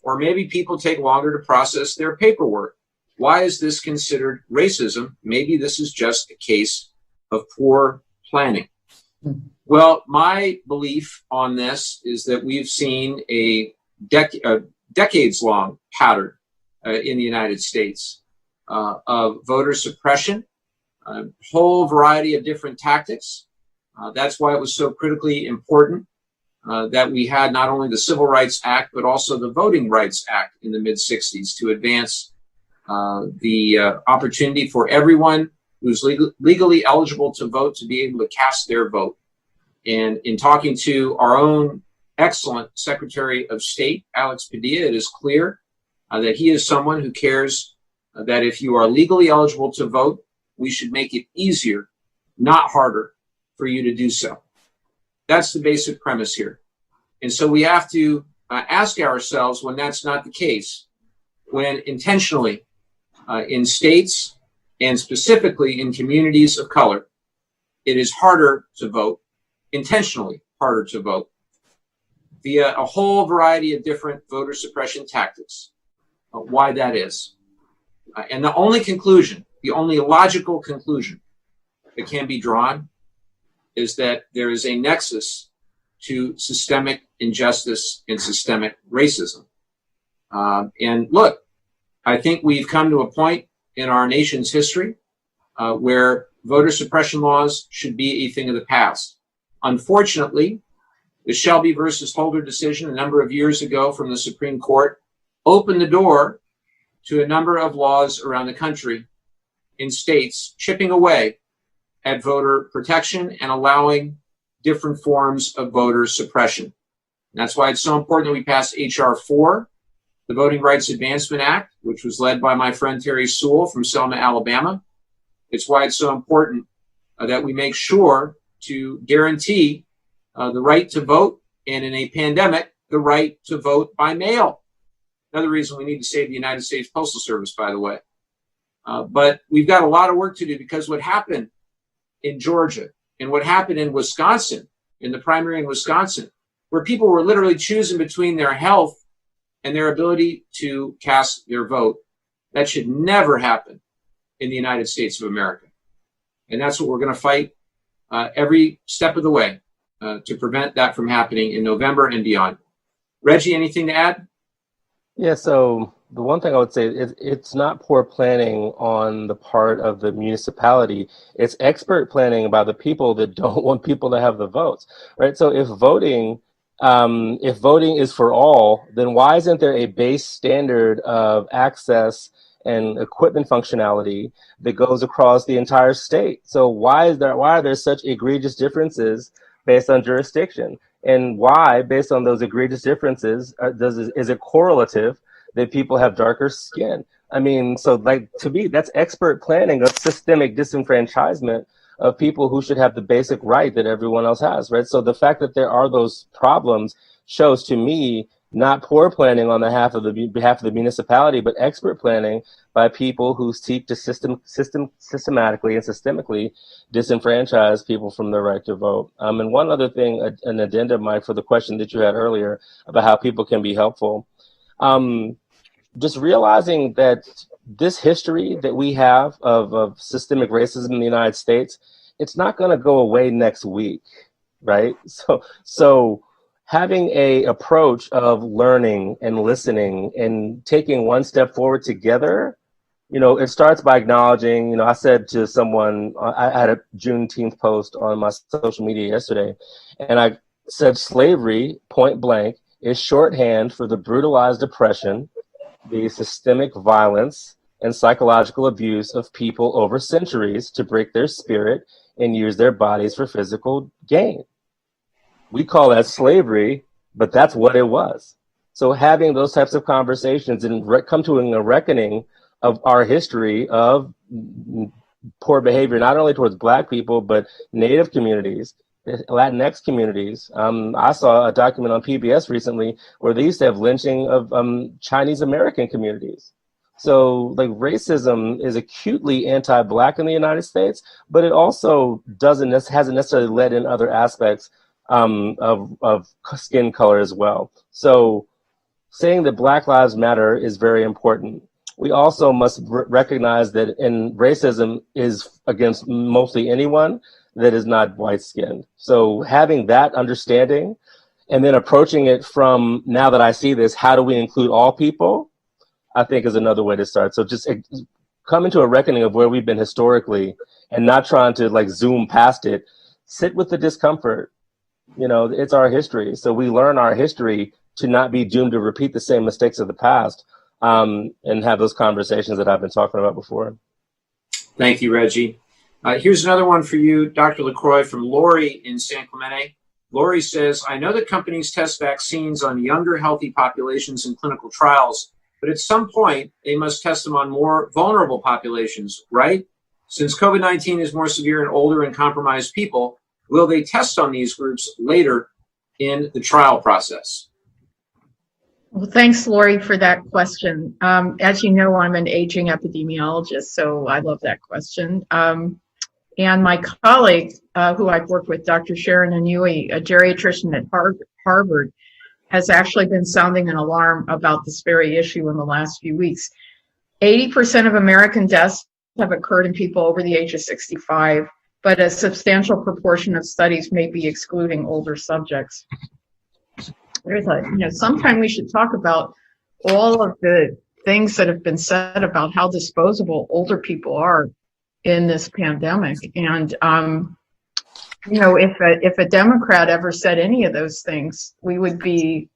or maybe people take longer to process their paperwork? Why is this considered racism? Maybe this is just a case of poor planning. Well, my belief on this is that we've seen a decades-long pattern in the United States of voter suppression, a whole variety of different tactics. That's why it was so critically important that we had not only the Civil Rights Act, but also the Voting Rights Act in the mid-'60s to advance the opportunity for everyone who's legally eligible to vote to be able to cast their vote. And in talking to our own excellent Secretary of State, Alex Padilla, it is clear that he is someone who cares that if you are legally eligible to vote, we should make it easier, not harder, for you to do so. That's the basic premise here. And so we have to ask ourselves when that's not the case, when intentionally in states and specifically in communities of color, it is harder to vote, intentionally harder to vote, via a whole variety of different voter suppression tactics, why that is. And the only conclusion, the only logical conclusion that can be drawn is that there is a nexus to systemic injustice and systemic racism. And look, I think we've come to a point in our nation's history where voter suppression laws should be a thing of the past. Unfortunately, the Shelby versus Holder decision a number of years ago from the Supreme Court opened the door to a number of laws around the country in states chipping away at voter protection and allowing different forms of voter suppression. And that's why it's so important that we pass H.R. 4, the Voting Rights Advancement Act, which was led by my friend Terry Sewell from Selma, Alabama. It's why it's so important that we make sure to guarantee the right to vote, and in a pandemic, the right to vote by mail. Another reason we need to save the United States Postal Service, by the way. But we've got a lot of work to do, because what happened in Georgia and what happened in Wisconsin, in the primary in Wisconsin, where people were literally choosing between their health and their ability to cast their vote, that should never happen in the United States of America. And that's what we're going to fight every step of the way to prevent that from happening in November and beyond. Reggie, anything to add? Yeah, so the one thing I would say is it's not poor planning on the part of the municipality. It's expert planning by the people that don't want people to have the votes, right? So if voting is for all, then why isn't there a base standard of access and equipment functionality that goes across the entire state? So why are there such egregious differences based on jurisdiction? And why, based on those egregious differences, is it correlative that people have darker skin? I mean, so to me, that's expert planning of systemic disenfranchisement of people who should have the basic right that everyone else has, right? So the fact that there are those problems shows to me not poor planning on behalf of the municipality, but expert planning by people who seek to systematically and systemically disenfranchise people from their right to vote. And one other thing, an addendum, Mike, for the question that you had earlier about how people can be helpful. Just realizing that this history that we have of systemic racism in the United States it's not going to go away next week, right? So having a approach of learning and listening and taking one step forward together, it starts by acknowledging, I said to someone, I had a Juneteenth post on my social media yesterday, and I said slavery, point blank, is shorthand for the brutalized oppression, the systemic violence, and psychological abuse of people over centuries to break their spirit and use their bodies for physical gain. We call that slavery, but that's what it was. So having those types of conversations and come to a reckoning of our history of poor behavior, not only towards Black people, but Native communities, Latinx communities. I saw a document on PBS recently where they used to have lynching of Chinese American communities. So like racism is acutely anti-Black in the United States, but it also hasn't necessarily led in other aspects of skin color as well. So saying that Black Lives Matter is very important. We also must recognize that racism is against mostly anyone that is not white-skinned. So having that understanding and then approaching it from, now that I see this, how do we include all people, I think is another way to start. So just come into a reckoning of where we've been historically and not trying to like zoom past it. Sit with the discomfort. It's our history. So we learn our history to not be doomed to repeat the same mistakes of the past. And have those conversations that I've been talking about before. Thank you, Reggie. Here's another one for you, Dr. Lacroix, from Lori in San Clemente. Lori says, I know that companies test vaccines on younger healthy populations in clinical trials, but at some point they must test them on more vulnerable populations, right? Since COVID-19 is more severe in older and compromised people, will they test on these groups later in the trial process? Well, thanks, Lori, for that question. As you know, I'm an aging epidemiologist, so I love that question. And my colleague, who I've worked with, Dr. Sharon Inouye, a geriatrician at Harvard, has actually been sounding an alarm about this very issue in the last few weeks. 80% of American deaths have occurred in people over the age of 65, but a substantial proportion of studies may be excluding older subjects. Sometime we should talk about all of the things that have been said about how disposable older people are in this pandemic. And, if a Democrat ever said any of those things, we would be,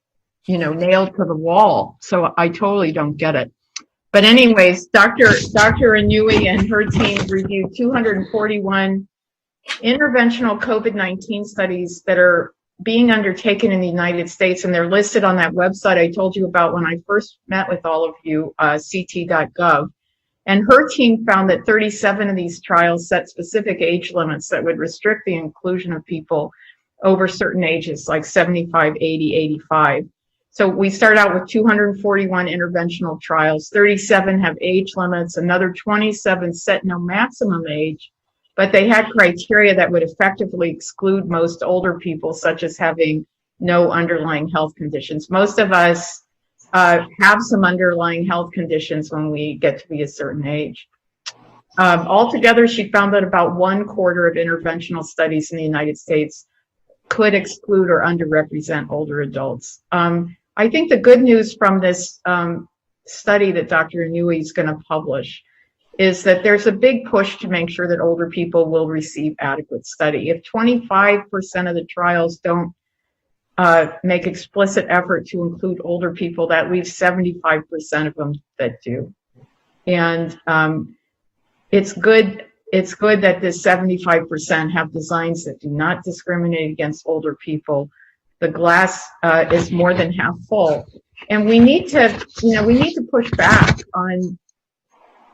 nailed to the wall. So I totally don't get it. But anyways, Dr. Inouye and her team reviewed 241 interventional COVID-19 studies that are being undertaken in the United States, and they're listed on that website I told you about when I first met with all of you, ct.gov. And her team found that 37 of these trials set specific age limits that would restrict the inclusion of people over certain ages, like 75, 80, 85. So we start out with 241 interventional trials. 37 have age limits. Another 27 set no maximum age, but they had criteria that would effectively exclude most older people, such as having no underlying health conditions. Most of us have some underlying health conditions when we get to be a certain age. Altogether, she found that about 1/4 of interventional studies in the United States could exclude or underrepresent older adults. I think the good news from this study that Dr. Inouye is going to publish is that there's a big push to make sure that older people will receive adequate study. If 25% of the trials don't make explicit effort to include older people, that leaves 75% of them that do. And it's good that this 75% have designs that do not discriminate against older people. The glass is more than half full, and we need to push back on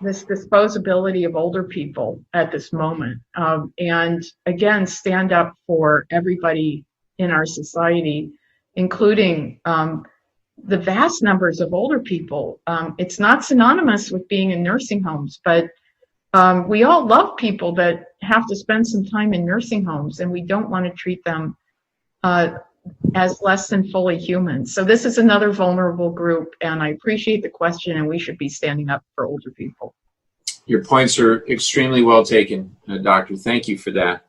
this disposability of older people at this moment, and again stand up for everybody in our society, including the vast numbers of older people. It's not synonymous with being in nursing homes, but we all love people that have to spend some time in nursing homes, and we don't want to treat them as less than fully human. So this is another vulnerable group, and I appreciate the question, and we should be standing up for older people. Your points are extremely well taken, Doctor. Thank you for that.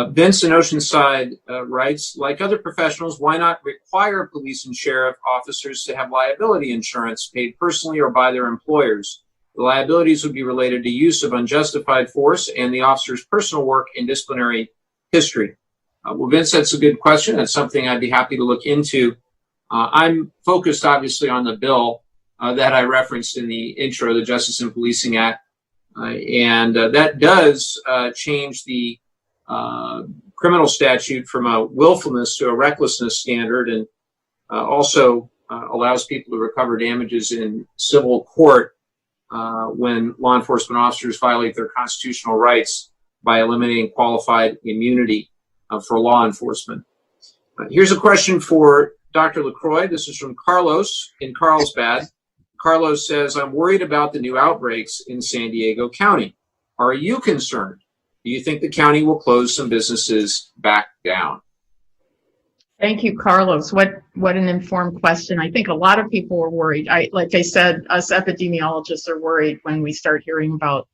Vince in Oceanside writes, like other professionals, why not require police and sheriff officers to have liability insurance paid personally or by their employers? The liabilities would be related to use of unjustified force and the officer's personal work and disciplinary history. Well, Vince, that's a good question. That's something I'd be happy to look into. I'm focused, obviously, on the bill that I referenced in the intro, the Justice and Policing Act. And that does change the criminal statute from a willfulness to a recklessness standard, and also allows people to recover damages in civil court when law enforcement officers violate their constitutional rights by eliminating qualified immunity for law enforcement. Here's a question for Dr. Lacroix. This is from Carlos in Carlsbad. Carlos says, I'm worried about the new outbreaks in San Diego County. Are you concerned? Do you think the county will close some businesses back down? Thank you, Carlos. What an informed question. I think a lot of people are worried. Like I said, us epidemiologists are worried when we start hearing about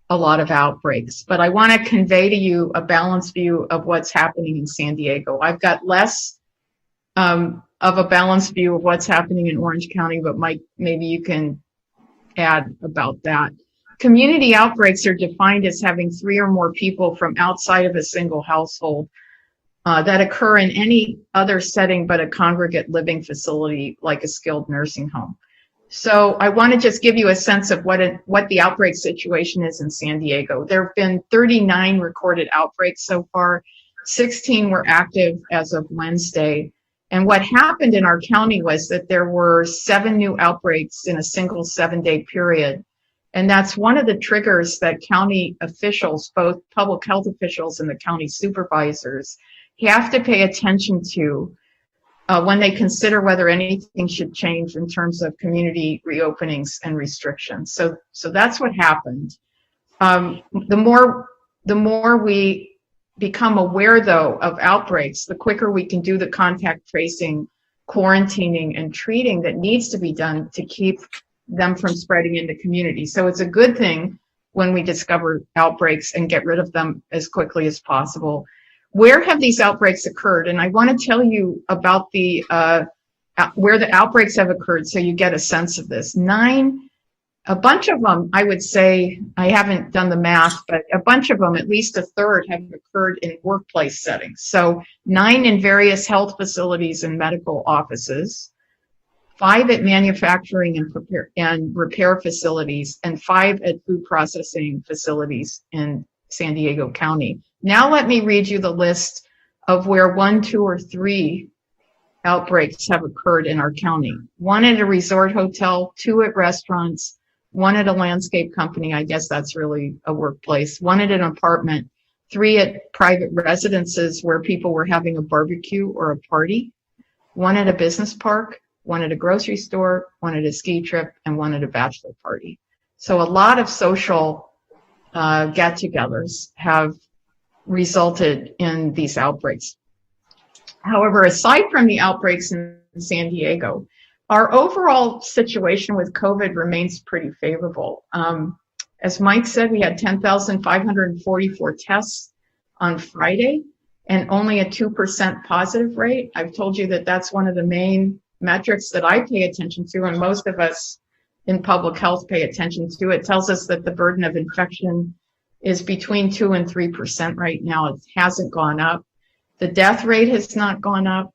a lot of outbreaks. But I want to convey to you a balanced view of what's happening in San Diego. I've got less of a balanced view of what's happening in Orange County, but Mike, maybe you can add about that. Community outbreaks are defined as having 3 or more people from outside of a single household that occur in any other setting but a congregate living facility like a skilled nursing home. So I want to just give you a sense of what the outbreak situation is in San Diego. There have been 39 recorded outbreaks so far. 16 were active as of Wednesday. And what happened in our county was that there were 7 new outbreaks in a single 7-day period. And that's one of the triggers that county officials, both public health officials and the county supervisors, have to pay attention to when they consider whether anything should change in terms of community reopenings and restrictions. So that's what happened. The more we become aware, though, of outbreaks, the quicker we can do the contact tracing, quarantining, and treating that needs to be done to keep them from spreading into communities. So it's a good thing when we discover outbreaks and get rid of them as quickly as possible. Where have these outbreaks occurred? And I want to tell you about the where the outbreaks have occurred so you get a sense of this. 9, a bunch of them, I would say, I haven't done the math, but a bunch of them, at least a third, have occurred in workplace settings. So 9 in various health facilities and medical offices, 5 at manufacturing and repair facilities, and 5 at food processing facilities in San Diego County. Now let me read you the list of where 1, 2, or 3 outbreaks have occurred in our county. 1 at a resort hotel, 2 at restaurants, 1 at a landscape company, I guess that's really a workplace, 1 at an apartment, 3 at private residences where people were having a barbecue or a party, 1 at a business park, 1 at a grocery store, 1 at a ski trip, and 1 at a bachelor party. So a lot of social get-togethers have resulted in these outbreaks. However, aside from the outbreaks in San Diego, our overall situation with COVID remains pretty favorable. As Mike said, we had 10,544 tests on Friday and only a 2% positive rate. I've told you that that's one of the main metrics that I pay attention to, and most of us in public health pay attention to. It tells us that the burden of infection is between 2 and 3% right now. It hasn't gone up. The death rate has not gone up.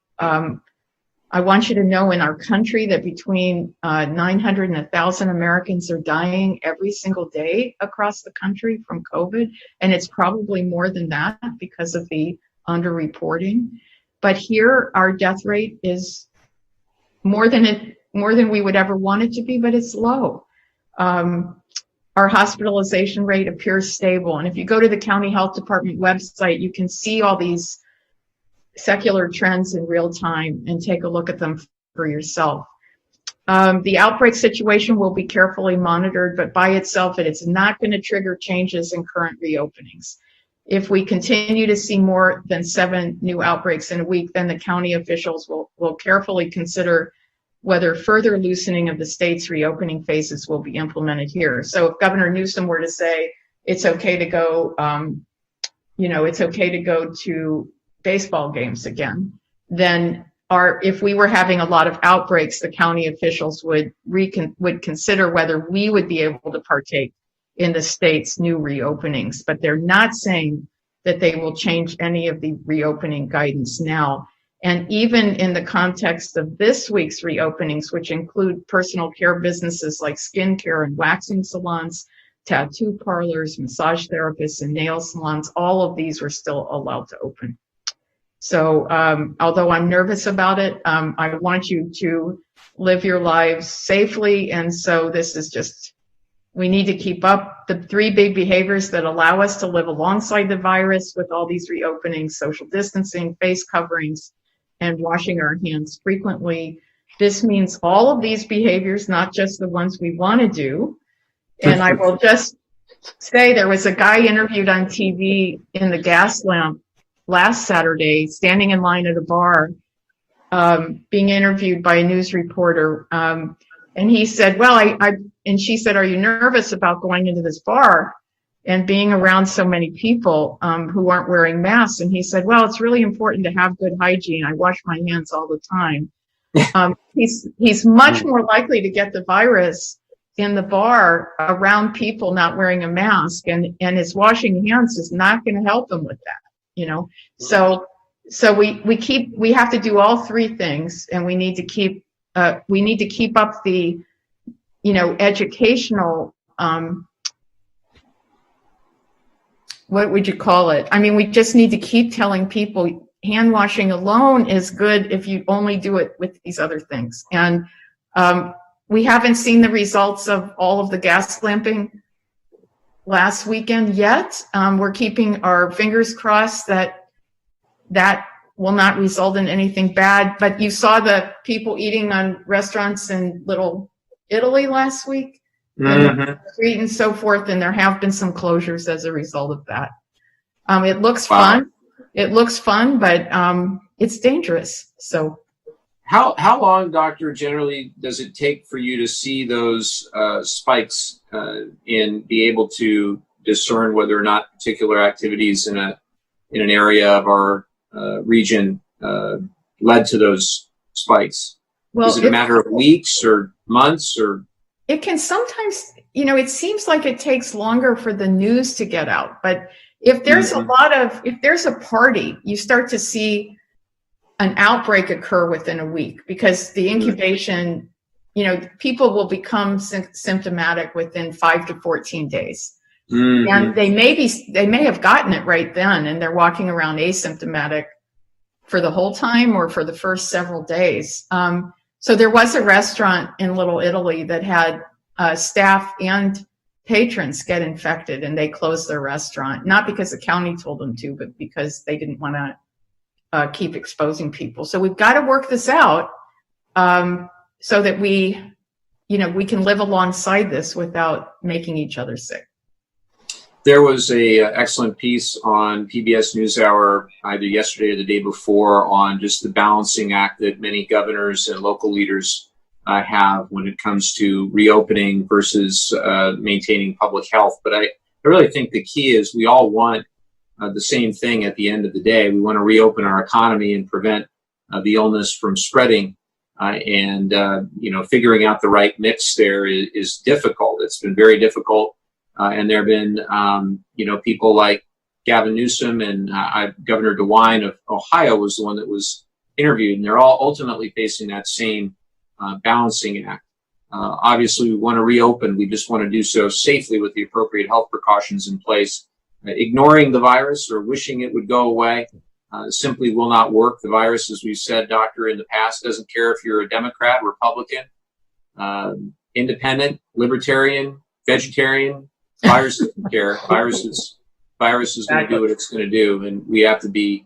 I want you to know in our country that between 900 and 1,000 Americans are dying every single day across the country from COVID, and it's probably more than that because of the underreporting. But here, our death rate is more than we would ever want it to be, but it's low. Our hospitalization rate appears stable, and if you go to the county health department website, you can see all these secular trends in real time and take a look at them for yourself. The outbreak situation will be carefully monitored, but by itself, it is not going to trigger changes in current reopenings. If we continue to see more than 7 new outbreaks in a week, then the county officials will carefully consider whether further loosening of the state's reopening phases will be implemented here. So if Governor Newsom were to say it's okay to go, it's okay to go to baseball games again, then if we were having a lot of outbreaks, the county officials would consider whether we would be able to partake in the state's new reopenings. But they're not saying that they will change any of the reopening guidance now. And even in the context of this week's reopenings, which include personal care businesses like skincare and waxing salons, tattoo parlors, massage therapists, and nail salons, all of these were still allowed to open. So although I'm nervous about it, I want you to live your lives safely. And so this is just, we need to keep up the 3 big behaviors that allow us to live alongside the virus with all these reopenings: social distancing, face coverings, and washing our hands frequently. This means all of these behaviors, not just the ones we want to do. And I will just say there was a guy interviewed on TV in the gas lamp last Saturday, standing in line at a bar, being interviewed by a news reporter. And he said, well, and she said, are you nervous about going into this bar and being around so many people who aren't wearing masks? And he said, well, it's really important to have good hygiene. I wash my hands all the time. He's much more likely to get the virus in the bar around people not wearing a mask, and his washing hands is not going to help him with that. So we have to do all 3 things, and we need to keep up the, educational, what would you call it? I mean, we just need to keep telling people hand washing alone is good if you only do it with these other things. And we haven't seen the results of all of the gas lamping last weekend yet. We're keeping our fingers crossed that will not result in anything bad. But you saw the people eating on restaurants in Little Italy last week, and street and so forth, and there have been some closures as a result of that. It looks fun. It looks fun, but it's dangerous. So. How long, doctor, generally does it take for you to see those spikes and be able to discern whether or not particular activities in an area of our region led to those spikes? Well, is it a matter of weeks or months, or? It can sometimes, it seems like it takes longer for the news to get out. But if there's if there's a party, you start to see an outbreak occur within a week, because the incubation, people will become symptomatic within 5 to 14 days. And they may have gotten it right then, and they're walking around asymptomatic for the whole time or for the first several days. So there was a restaurant in Little Italy that had staff and patrons get infected, and they closed their restaurant, not because the county told them to, but because they didn't want to keep exposing people. So we've got to work this out so that we can live alongside this without making each other sick. There was a excellent piece on PBS NewsHour either yesterday or the day before on just the balancing act that many governors and local leaders have when it comes to reopening versus maintaining public health. But I really think the key is we all want the same thing at the end of the day. We want to reopen our economy and prevent the illness from spreading. Figuring out the right mix there is difficult. It's been very difficult. And there have been, people like Gavin Newsom and Governor DeWine of Ohio was the one that was interviewed. And they're all ultimately facing that same balancing act. Obviously, we want to reopen. We just want to do so safely with the appropriate health precautions in place. Ignoring the virus or wishing it would go away simply will not work. The virus, as we've said, doctor, in the past, doesn't care if you're a Democrat, Republican, independent, libertarian, vegetarian. Virus doesn't care. Virus is going to do what it's going to do, and we have to be,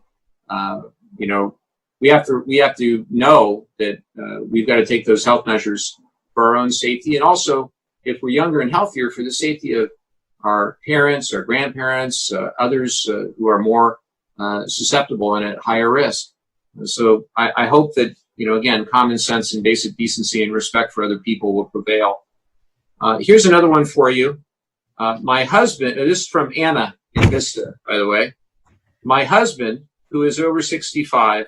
we have to know that we've got to take those health measures for our own safety, and also, if we're younger and healthier, for the safety of our parents, our grandparents, others who are more susceptible and at higher risk. So I hope that again, common sense and basic decency and respect for other people will prevail. Here's another one for you. My husband, this is from Anna in Vista, by the way. My husband, who is over 65,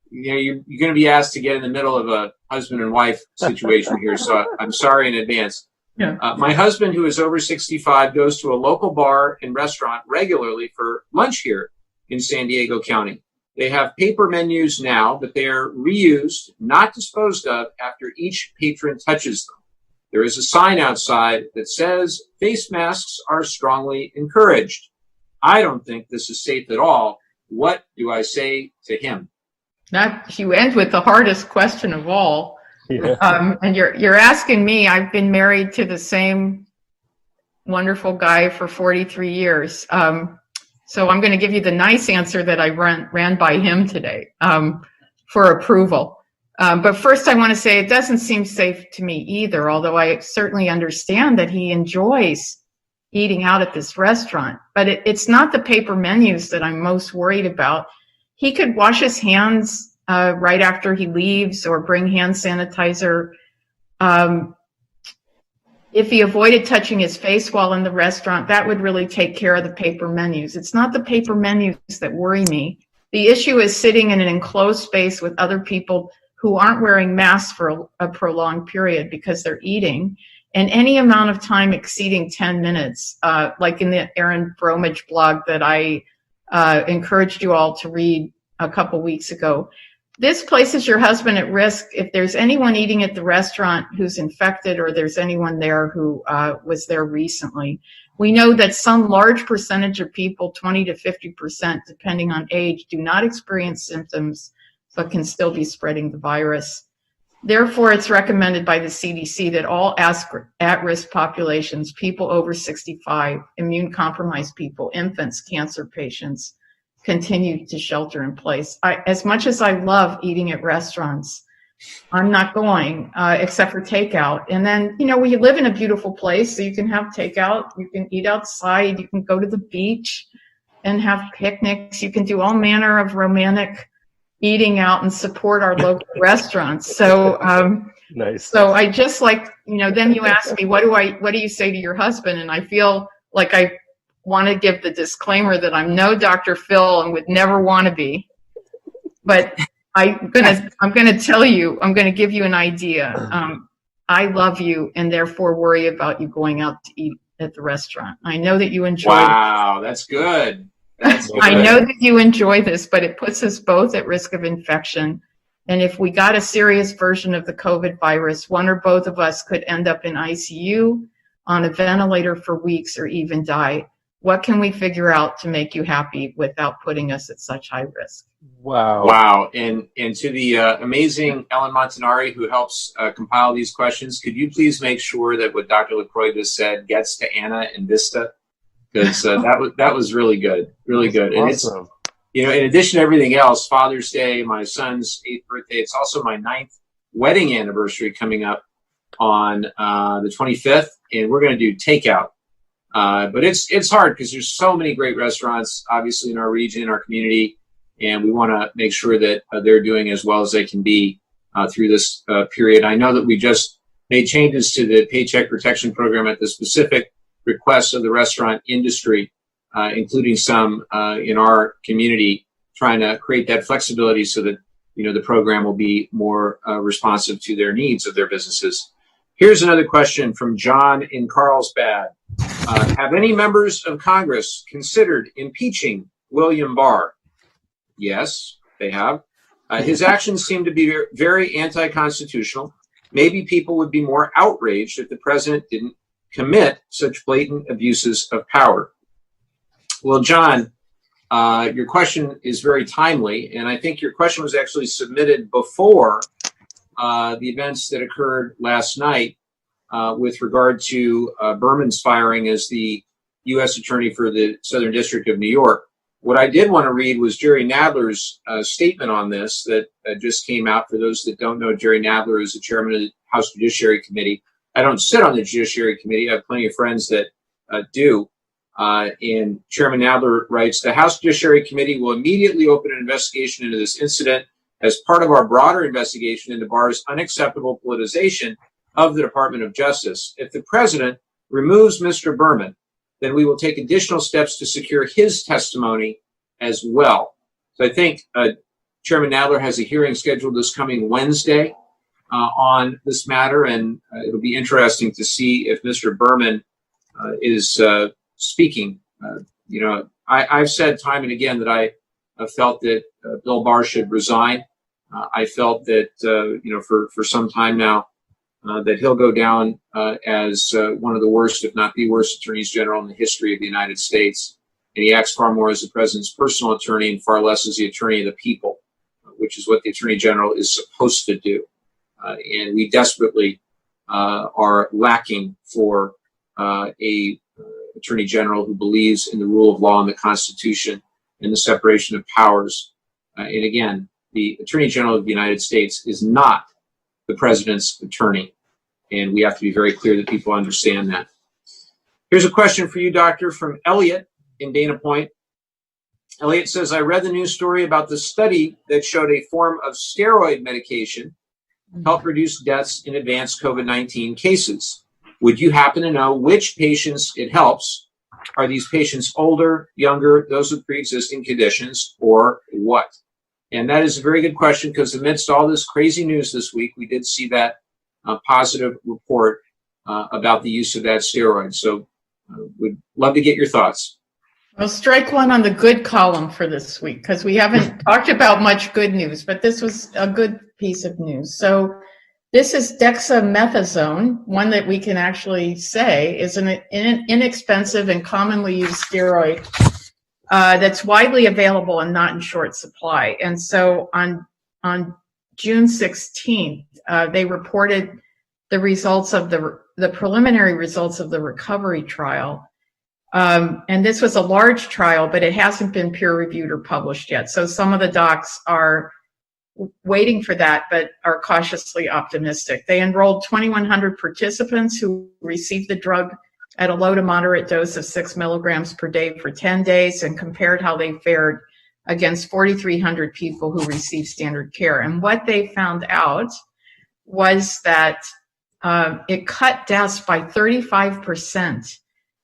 you're going to be asked to get in the middle of a husband and wife situation here, so I'm sorry in advance. Yeah. My husband, who is over 65, goes to a local bar and restaurant regularly for lunch here in San Diego County. They have paper menus now, but they are reused, not disposed of after each patron touches them. There is a sign outside that says face masks are strongly encouraged. I don't think this is safe at all. What do I say to him? You end with the hardest question of all. Yeah. And you're asking me. I've been married to the same wonderful guy for 43 years. So I'm going to give you the nice answer that I ran by him today for approval. But first I want to say it doesn't seem safe to me either, although I certainly understand that he enjoys eating out at this restaurant. But it's not the paper menus that I'm most worried about. He could wash his hands right after he leaves or bring hand sanitizer. If he avoided touching his face while in the restaurant, that would really take care of the paper menus. It's not the paper menus that worry me. The issue is sitting in an enclosed space with other people who aren't wearing masks for a prolonged period because they're eating, and any amount of time exceeding 10 minutes, like in the Aaron Bromage blog that I encouraged you all to read a couple weeks ago. This places your husband at risk if there's anyone eating at the restaurant who's infected or there's anyone there who was there recently. We know that some large percentage of people, 20 to 50%, depending on age, do not experience symptoms but can still be spreading the virus. Therefore, it's recommended by the CDC that all at-risk populations, people over 65, immune-compromised people, infants, cancer patients, continue to shelter in place. As much as I love eating at restaurants, I'm not going except for takeout. And then, we live in a beautiful place, so you can have takeout, you can eat outside, you can go to the beach and have picnics, you can do all manner of romantic eating out and support our local restaurants. So, Nice. So I just then you ask me, what do you say to your husband? And I feel like I want to give the disclaimer that I'm no Dr. Phil and would never want to be, but I'm gonna tell you, I'm gonna give you an idea. I love you and therefore worry about you going out to eat at the restaurant. I know that you enjoy. Wow, that's good. I know that you enjoy this, but it puts us both at risk of infection. And if we got a serious version of the COVID virus, one or both of us could end up in ICU, on a ventilator for weeks, or even die. What can we figure out to make you happy without putting us at such high risk? Wow. And to the amazing Ellen Montanari, who helps compile these questions, could you please make sure that what Dr. Lacroix just said gets to Anna and Vista? Because that was really good, really good. And Awesome. it's, in addition to everything else, Father's Day, my son's 8th birthday, it's also my 9th wedding anniversary coming up on the 25th, and we're going to do takeout. But it's hard because there's so many great restaurants, obviously, in our region, in our community, and we want to make sure that they're doing as well as they can be through this period. I know that we just made changes to the Paycheck Protection Program at the specific requests of the restaurant industry, including some in our community, trying to create that flexibility so that the program will be more responsive to their needs of their businesses. Here's another question from John in Carlsbad. Have any members of Congress considered impeaching William Barr? Yes, they have. His actions seem to be very anti-constitutional. Maybe people would be more outraged if the president didn't commit such blatant abuses of power. Well, John, your question is very timely, and I think your question was actually submitted before the events that occurred last night with regard to Berman's firing as the U.S. Attorney for the Southern District of New York. What I did want to read was Jerry Nadler's statement on this that just came out. For those that don't know, Jerry Nadler is the chairman of the House Judiciary Committee. I don't sit on the Judiciary Committee. I have plenty of friends that do. And Chairman Nadler writes, the House Judiciary Committee will immediately open an investigation into this incident as part of our broader investigation into Barr's unacceptable politicization of the Department of Justice. If the president removes Mr. Berman, then we will take additional steps to secure his testimony as well. So I think Chairman Nadler has a hearing scheduled this coming Wednesday on this matter, and it'll be interesting to see if Mr. Berman is speaking. I've said time and again that I felt that Bill Barr should resign. I felt that, for some time now, that he'll go down as one of the worst, if not the worst, attorneys general in the history of the United States. And he acts far more as the president's personal attorney and far less as the attorney of the people, which is what the attorney general is supposed to do. And we desperately are lacking for a attorney general who believes in the rule of law and the Constitution and the separation of powers. And again, the attorney general of the United States is not the president's attorney. And we have to be very clear that people understand that. Here's a question for you, Doctor, from Elliot in Dana Point. Elliot says, I read the news story about the study that showed a form of steroid medication helped reduce deaths in advanced COVID-19 cases. Would you happen to know which patients it helps? Are these patients older, younger, those with pre-existing conditions, or what? And that is a very good question, because amidst all this crazy news this week, we did see that positive report about the use of that steroid. So would love to get your thoughts. Well, strike one on the good column for this week, because we haven't talked about much good news, but this was a good piece of news. So this is dexamethasone, one that we can actually say is an inexpensive and commonly used steroid that's widely available and not in short supply. And so on June 16th, they reported the results of the preliminary results of the recovery trial. And this was a large trial, but it hasn't been peer-reviewed or published yet. So some of the docs are waiting for that, but are cautiously optimistic. They enrolled 2,100 participants who received the drug at a low to moderate dose of 6 milligrams per day for 10 days and compared how they fared against 4,300 people who received standard care. And what they found out was that it cut deaths by 35%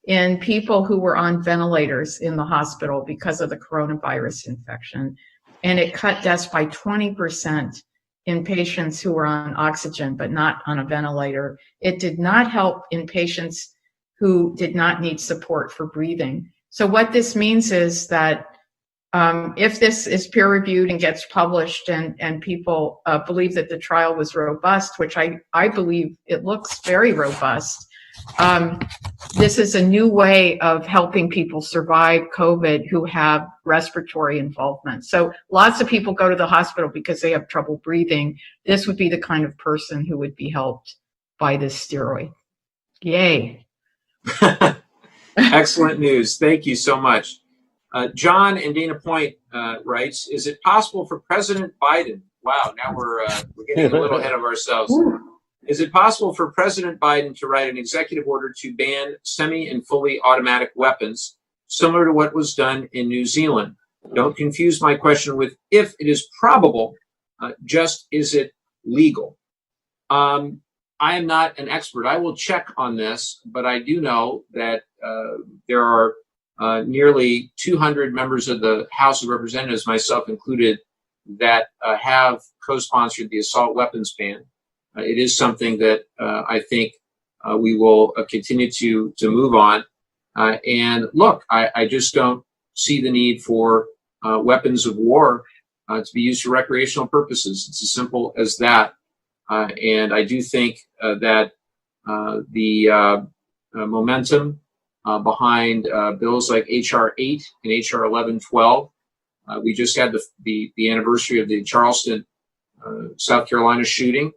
in people who were on ventilators in the hospital because of the coronavirus infection. And it cut deaths by 20% in patients who were on oxygen but not on a ventilator. It did not help in patients who did not need support for breathing. So what this means is that if this is peer-reviewed and gets published and people believe that the trial was robust, which I believe it looks very robust, this is a new way of helping people survive COVID who have respiratory involvement. So lots of people go to the hospital because they have trouble breathing. This would be the kind of person who would be helped by this steroid. Yay. Excellent news. Thank you so much. John in Dana Point writes, is it possible for President Biden, wow, now we're getting a little ahead of ourselves. Is it possible for President Biden to write an executive order to ban semi and fully automatic weapons, similar to what was done in New Zealand? Don't confuse my question with if it is probable, just is it legal? I am not an expert. I will check on this, but I do know that there are nearly 200 members of the House of Representatives, myself included, that have co-sponsored the assault weapons ban. It is something that I think we will continue to move on. And look, I just don't see the need for weapons of war to be used for recreational purposes. It's as simple as that. And I do think that the momentum behind bills like H.R. 8 and H.R. 1112, we just had the anniversary of the Charleston, South Carolina shooting.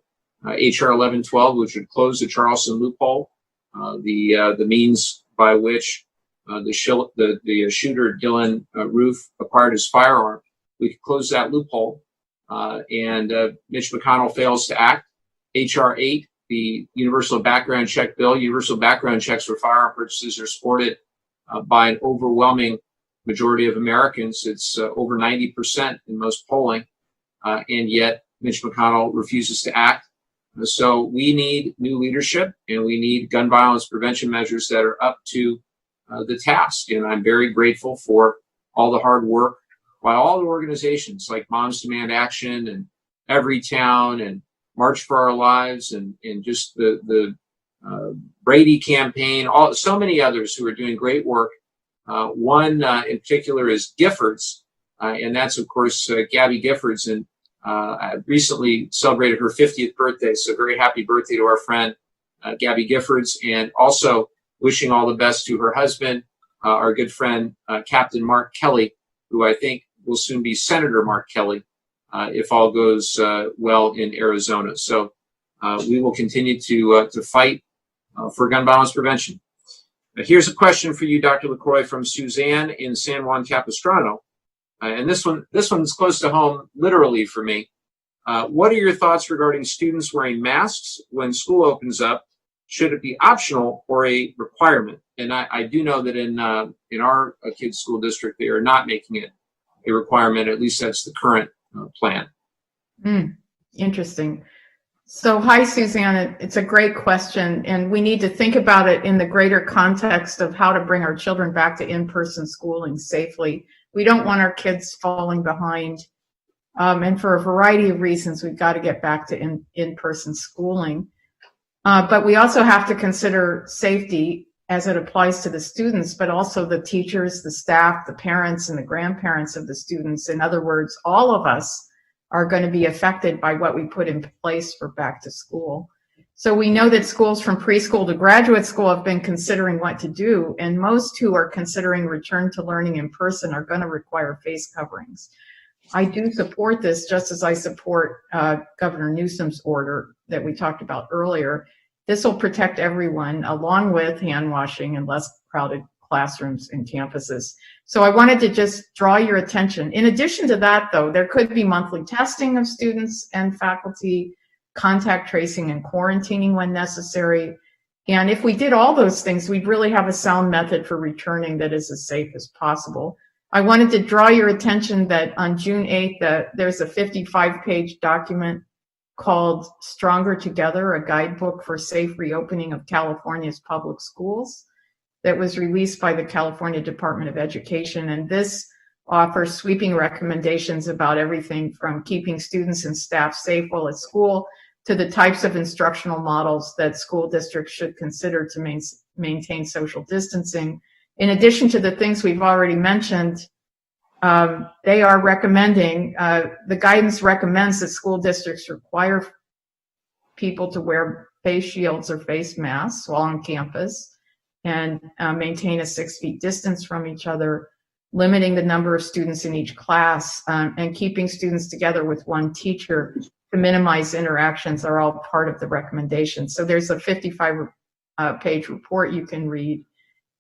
H.R. 1112, which would close the Charleston loophole, the means by which the shooter, Dylan Roof, acquired his firearm. We could close that loophole, and Mitch McConnell fails to act. H.R. 8, the universal background check bill. Universal background checks for firearm purchases are supported by an overwhelming majority of Americans. It's over 90% in most polling. and yet Mitch McConnell refuses to act. So we need new leadership, and we need gun violence prevention measures that are up to the task. And I'm very grateful for all the hard work by all the organizations like Moms Demand Action and Everytown and March for Our Lives and just the Brady campaign, so many others who are doing great work. One in particular is Giffords, and that's, of course, Gabby Giffords. And I recently celebrated her 50th birthday, so very happy birthday to our friend Gabby Giffords, and also wishing all the best to her husband, our good friend Captain Mark Kelly, who I think will soon be Senator Mark Kelly, if all goes well in Arizona. So we will continue to fight for gun violence prevention. Here's a question for you, Dr. Lacroix, from Suzanne in San Juan Capistrano. And this one's close to home, literally, for me. What are your thoughts regarding students wearing masks when school opens up? Should it be optional or a requirement? And I do know that in our kids' school district, they are not making it a requirement. At least that's the current plan. Interesting. So, hi, Suzanne. It's a great question, and we need to think about it in the greater context of how to bring our children back to in-person schooling safely. We don't want our kids falling behind, and for a variety of reasons, we've got to get back to in-person schooling. But we also have to consider safety as it applies to the students, but also the teachers, the staff, the parents, and the grandparents of the students. In other words, all of us are going to be affected by what we put in place for back to school. So we know that schools from preschool to graduate school have been considering what to do, and most who are considering return to learning in person are going to require face coverings. I do support this, just as I support Governor Newsom's order that we talked about earlier. This will protect everyone, along with hand washing and less crowded classrooms and campuses. So I wanted to just draw your attention. In addition to that, though, there could be monthly testing of students and faculty, contact tracing and quarantining when necessary. And if we did all those things, we'd really have a sound method for returning that is as safe as possible. I wanted to draw your attention that on June 8th, there's a 55-page document called Stronger Together, a guidebook for safe reopening of California's public schools, that was released by the California Department of Education. And this offers sweeping recommendations about everything from keeping students and staff safe while at school to the types of instructional models that school districts should consider to maintain social distancing. In addition to the things we've already mentioned, they are recommending, the guidance recommends that school districts require people to wear face shields or face masks while on campus, and maintain a 6 feet distance from each other, limiting the number of students in each class, and keeping students together with one teacher to minimize interactions are all part of the recommendation. So there's a 55-page report you can read,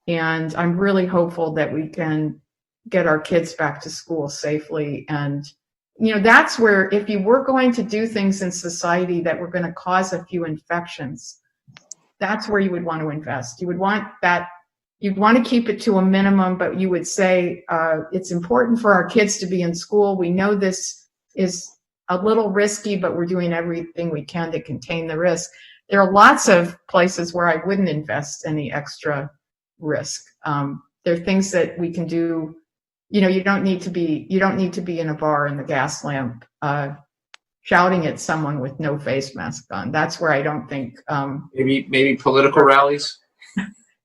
and I'm really hopeful that we can get our kids back to school safely. And, you know, that's where, if you were going to do things in society that were going to cause a few infections, that's where you would want to invest. You would want that, you'd want to keep it to a minimum, but you would say it's important for our kids to be in school. We know this is a little risky, but we're doing everything we can to contain the risk. There are lots of places where I wouldn't invest any extra risk. There are things that we can do. You know, you don't need to be in a bar in the gas lamp shouting at someone with no face mask on. That's where I don't think maybe political rallies.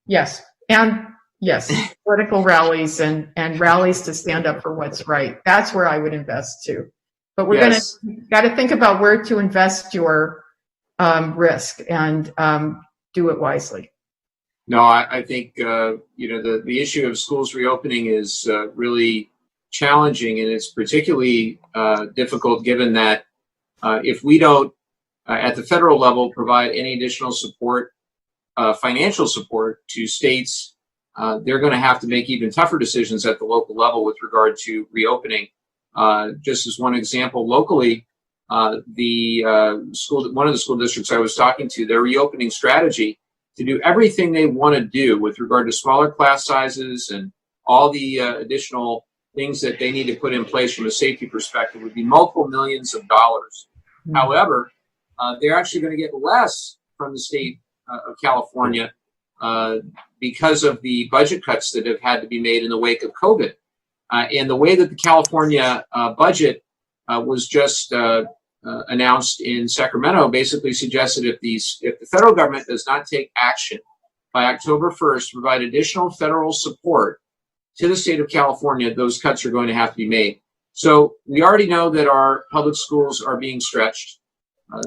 Yes, political rallies and rallies to stand up for what's right. That's where I would invest too. But we're got to think about where to invest your risk and do it wisely. No, I think the issue of schools reopening is really challenging, and it's particularly difficult given that if we don't, at the federal level, provide any additional support, financial support to states, they're going to have to make even tougher decisions at the local level with regard to reopening. Just as one example, locally, one of the school districts I was talking to, their reopening strategy to do everything they want to do with regard to smaller class sizes and all the additional things that they need to put in place from a safety perspective would be multiple millions of dollars. Mm-hmm. However, they're actually going to get less from the state of California because of the budget cuts that have had to be made in the wake of COVID. And the way that the California budget was just announced in Sacramento basically suggests that if the federal government does not take action by October 1st to provide additional federal support to the state of California, those cuts are going to have to be made. So we already know that our public schools are being stretched.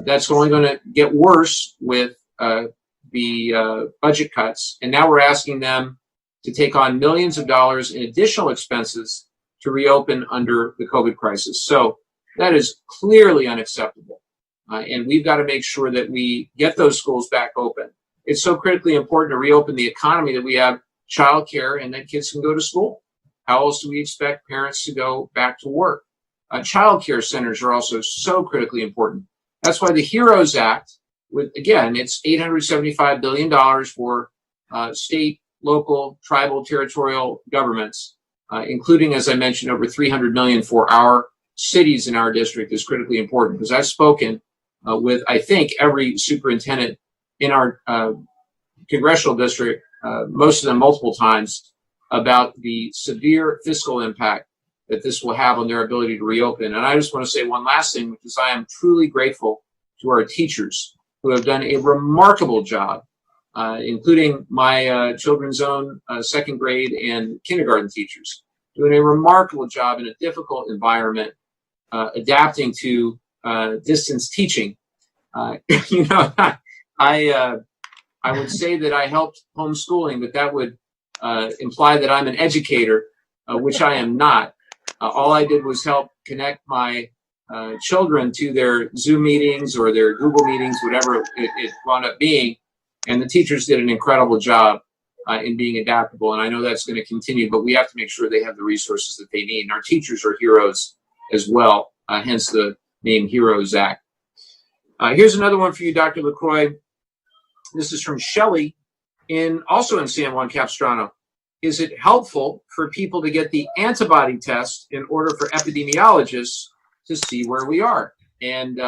That's only going to get worse with the budget cuts. And now we're asking them to take on millions of dollars in additional expenses to reopen under the COVID crisis. So that is clearly unacceptable. And we've got to make sure that we get those schools back open. It's so critically important to reopen the economy that we have childcare and that kids can go to school. How else do we expect parents to go back to work? Childcare centers are also so critically important. That's why the HEROES Act, again, it's $875 billion for state, local, tribal, territorial governments, including, as I mentioned, over $300 million for our cities in our district, is critically important, because I've spoken with, I think, every superintendent in our congressional district, most of them multiple times, about the severe fiscal impact that this will have on their ability to reopen. And I just want to say one last thing, which is I am truly grateful to our teachers who have done a remarkable job, including my children's own second grade and kindergarten teachers, doing a remarkable job in a difficult environment, adapting to distance teaching. I would say that I helped homeschooling, but that would imply that I'm an educator, which I am not. All I did was help connect my children to their Zoom meetings or their Google meetings, whatever it wound up being. And the teachers did an incredible job in being adaptable. And I know that's going to continue, but we have to make sure they have the resources that they need. And our teachers are heroes as well, hence the name HEROES Act. Here's another one for you, Dr. Lacroix. This is from Shelley, also in San Juan Capistrano. Is it helpful for people to get the antibody test in order for epidemiologists to see where we are? And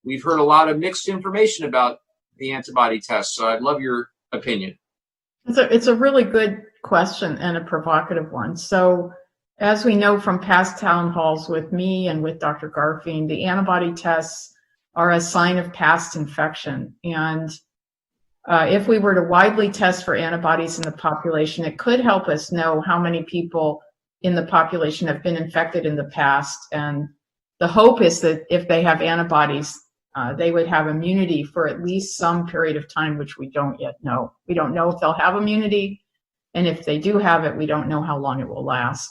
we've heard a lot of mixed information about the antibody test, so I'd love your opinion. It's a really good question and a provocative one. So as we know from past town halls with me and with Dr. Garfien, the antibody tests are a sign of past infection. And if we were to widely test for antibodies in the population, it could help us know how many people in the population have been infected in the past. And the hope is that if they have antibodies, they would have immunity for at least some period of time, which we don't yet know. We don't know if they'll have immunity. And if they do have it, we don't know how long it will last.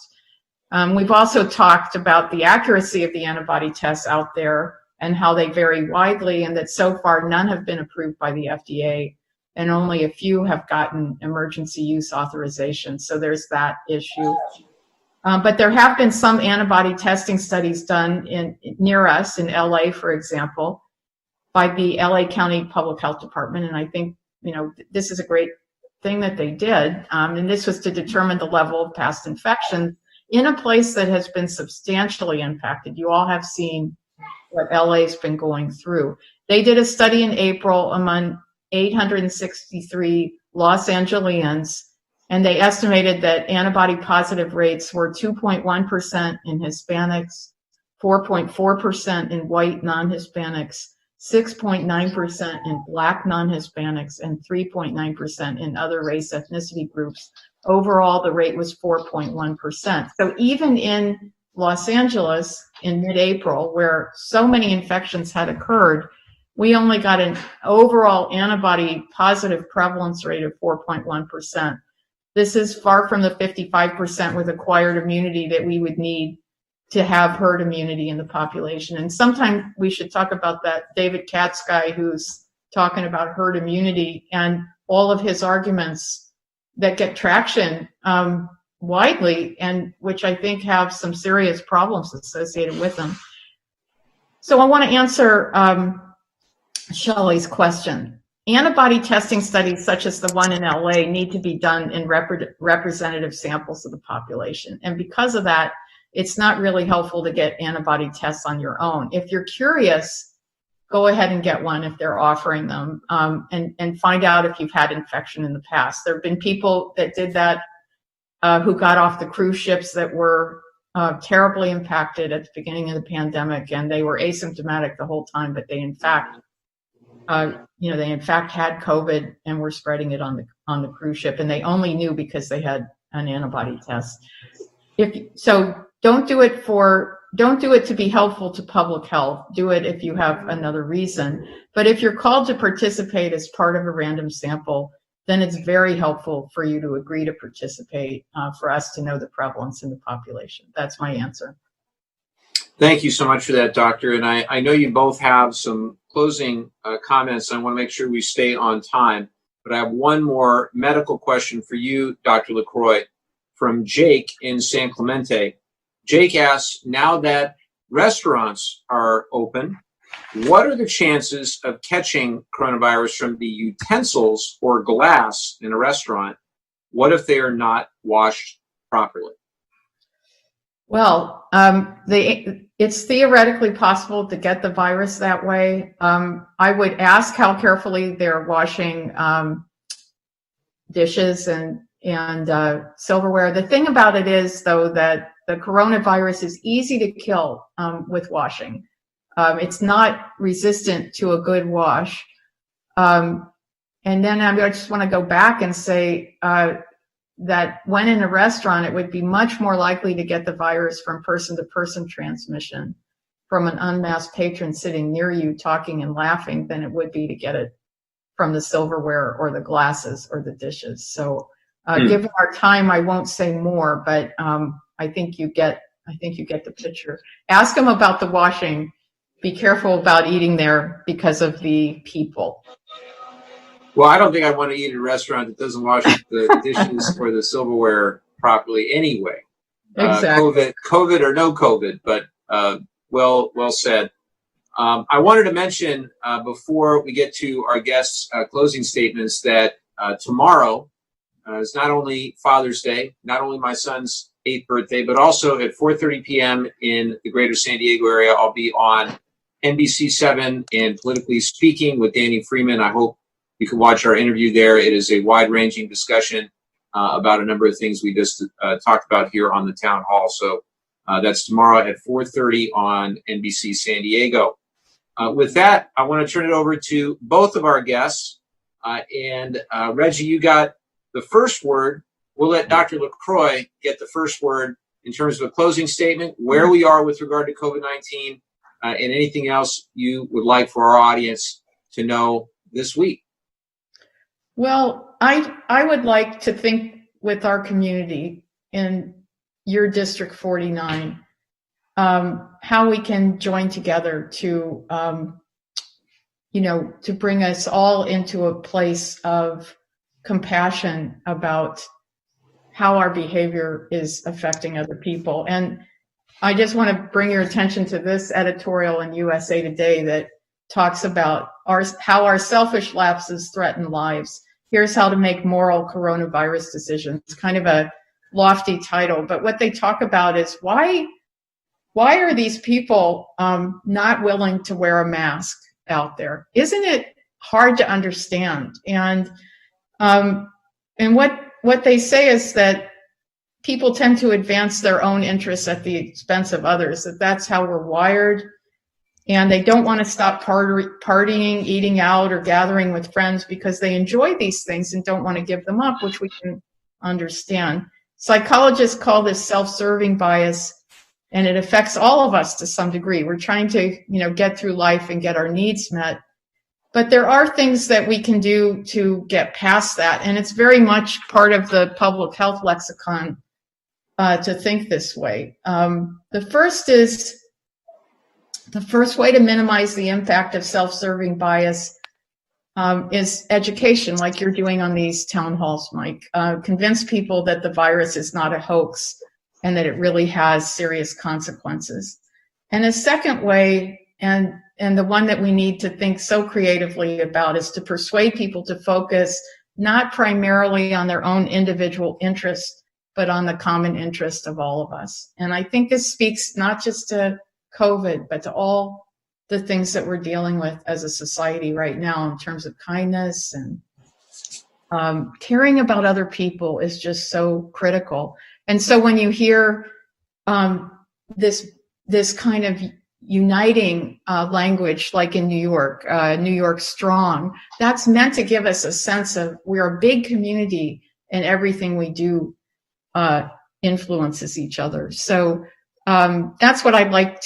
We've also talked about the accuracy of the antibody tests out there and how they vary widely, and that so far none have been approved by the FDA. And only a few have gotten emergency use authorization. So there's that issue. But there have been some antibody testing studies done near us in LA, for example, by the LA County Public Health Department. And I think, this is a great thing that they did. And this was to determine the level of past infection in a place that has been substantially impacted. You all have seen what LA's been going through. They did a study in April among 863 Los Angeles, and they estimated that antibody positive rates were 2.1% in Hispanics, 4.4% in white non-Hispanics, 6.9% in Black non-Hispanics, and 3.9% in other race ethnicity groups. Overall, the rate was 4.1%. So even in Los Angeles in mid-April, where so many infections had occurred, we only got an overall antibody positive prevalence rate of 4.1%. This is far from the 55% with acquired immunity that we would need to have herd immunity in the population. And sometime we should talk about that David Katz guy who's talking about herd immunity and all of his arguments that get traction widely, and which I think have some serious problems associated with them. So I want to answer Shelley's question. antibody testing studies such as the one in LA need to be done in representative samples of the population. And because of that, it's not really helpful to get antibody tests on your own. If you're curious, go ahead and get one if they're offering them, and find out if you've had infection in the past. There have been people that did that who got off the cruise ships that were terribly impacted at the beginning of the pandemic, and they were asymptomatic the whole time, but they in fact had COVID and were spreading it on the cruise ship, and they only knew because they had an antibody test. Don't do it to be helpful to public health. Do it if you have another reason. But if you're called to participate as part of a random sample, then it's very helpful for you to agree to participate, for us to know the prevalence in the population. That's my answer. Thank you so much for that, Doctor. And I know you both have some closing comments. I want to make sure we stay on time. But I have one more medical question for you, Dr. Lacroix, from Jake in San Clemente. Jake asks, now that restaurants are open, what are the chances of catching coronavirus from the utensils or glass in a restaurant? What if they are not washed properly? Well, it's theoretically possible to get the virus that way. I would ask how carefully they're washing dishes and silverware. The thing about it is, though, that the coronavirus is easy to kill with washing. It's not resistant to a good wash. And then I just want to go back and say that when in a restaurant, it would be much more likely to get the virus from person-to-person transmission from an unmasked patron sitting near you talking and laughing than it would be to get it from the silverware or the glasses or the dishes. So given our time, I won't say more, but I think you get the picture. Ask them about the washing. Be careful about eating there because of the people. Well, I don't think I want to eat at a restaurant that doesn't wash the dishes or the silverware properly anyway. Exactly. COVID or no COVID, but well said. I wanted to mention before we get to our guests' closing statements that tomorrow is not only Father's Day, not only my son's 8th birthday, but also at 4:30 p.m. in the greater San Diego area, I'll be on NBC7 and Politically Speaking with Danny Freeman. I hope you can watch our interview there. It is a wide-ranging discussion about a number of things we just talked about here on the town hall. So that's tomorrow at 4:30 on NBC San Diego. With that, I want to turn it over to both of our guests. And Reggie, you got the first word. We'll let Dr. Lacroix get the first word in terms of a closing statement, where we are with regard to COVID-19, and anything else you would like for our audience to know this week. Well, I would like to think with our community in your District 49, how we can join together to, to bring us all into a place of compassion about how our behavior is affecting other people. And I just want to bring your attention to this editorial in USA Today that talks about how our selfish lapses threaten lives. Here's how to make moral coronavirus decisions. It's kind of a lofty title, but what they talk about is why are these people not willing to wear a mask out there? Isn't it hard to understand? And what they say is that people tend to advance their own interests at the expense of others, that's how we're wired. And they don't want to stop partying, eating out, or gathering with friends because they enjoy these things and don't want to give them up, which we can understand. Psychologists call this self-serving bias, and it affects all of us to some degree. We're trying to, get through life and get our needs met. But there are things that we can do to get past that, and it's very much part of the public health lexicon to think this way. The first way to minimize the impact of self-serving bias is education, like you're doing on these town halls, Mike. Convince people that the virus is not a hoax and that it really has serious consequences. And a second way, and and the one that we need to think so creatively about is to persuade people to focus not primarily on their own individual interests, but on the common interest of all of us. And I think this speaks not just to COVID, but to all the things that we're dealing with as a society right now in terms of kindness and caring about other people is just so critical. And so when you hear this kind of uniting language, like in New York Strong, that's meant to give us a sense of we're a big community and everything we do influences each other. So that's what I'd like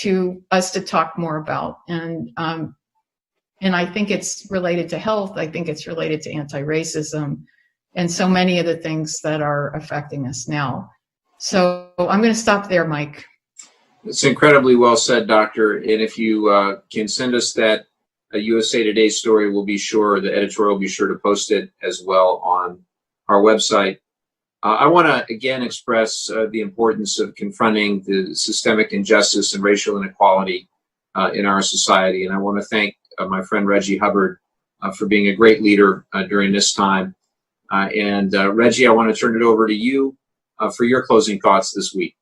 us to talk more about. And I think it's related to health. I think it's related to anti-racism and so many of the things that are affecting us now. So I'm going to stop there, Mike. It's incredibly well said, Doctor. And if you can send us that USA Today story, the editorial will be sure to post it as well on our website. I want to again express the importance of confronting the systemic injustice and racial inequality in our society. And I want to thank my friend Reggie Hubbard for being a great leader during this time. Reggie, I want to turn it over to you for your closing thoughts this week.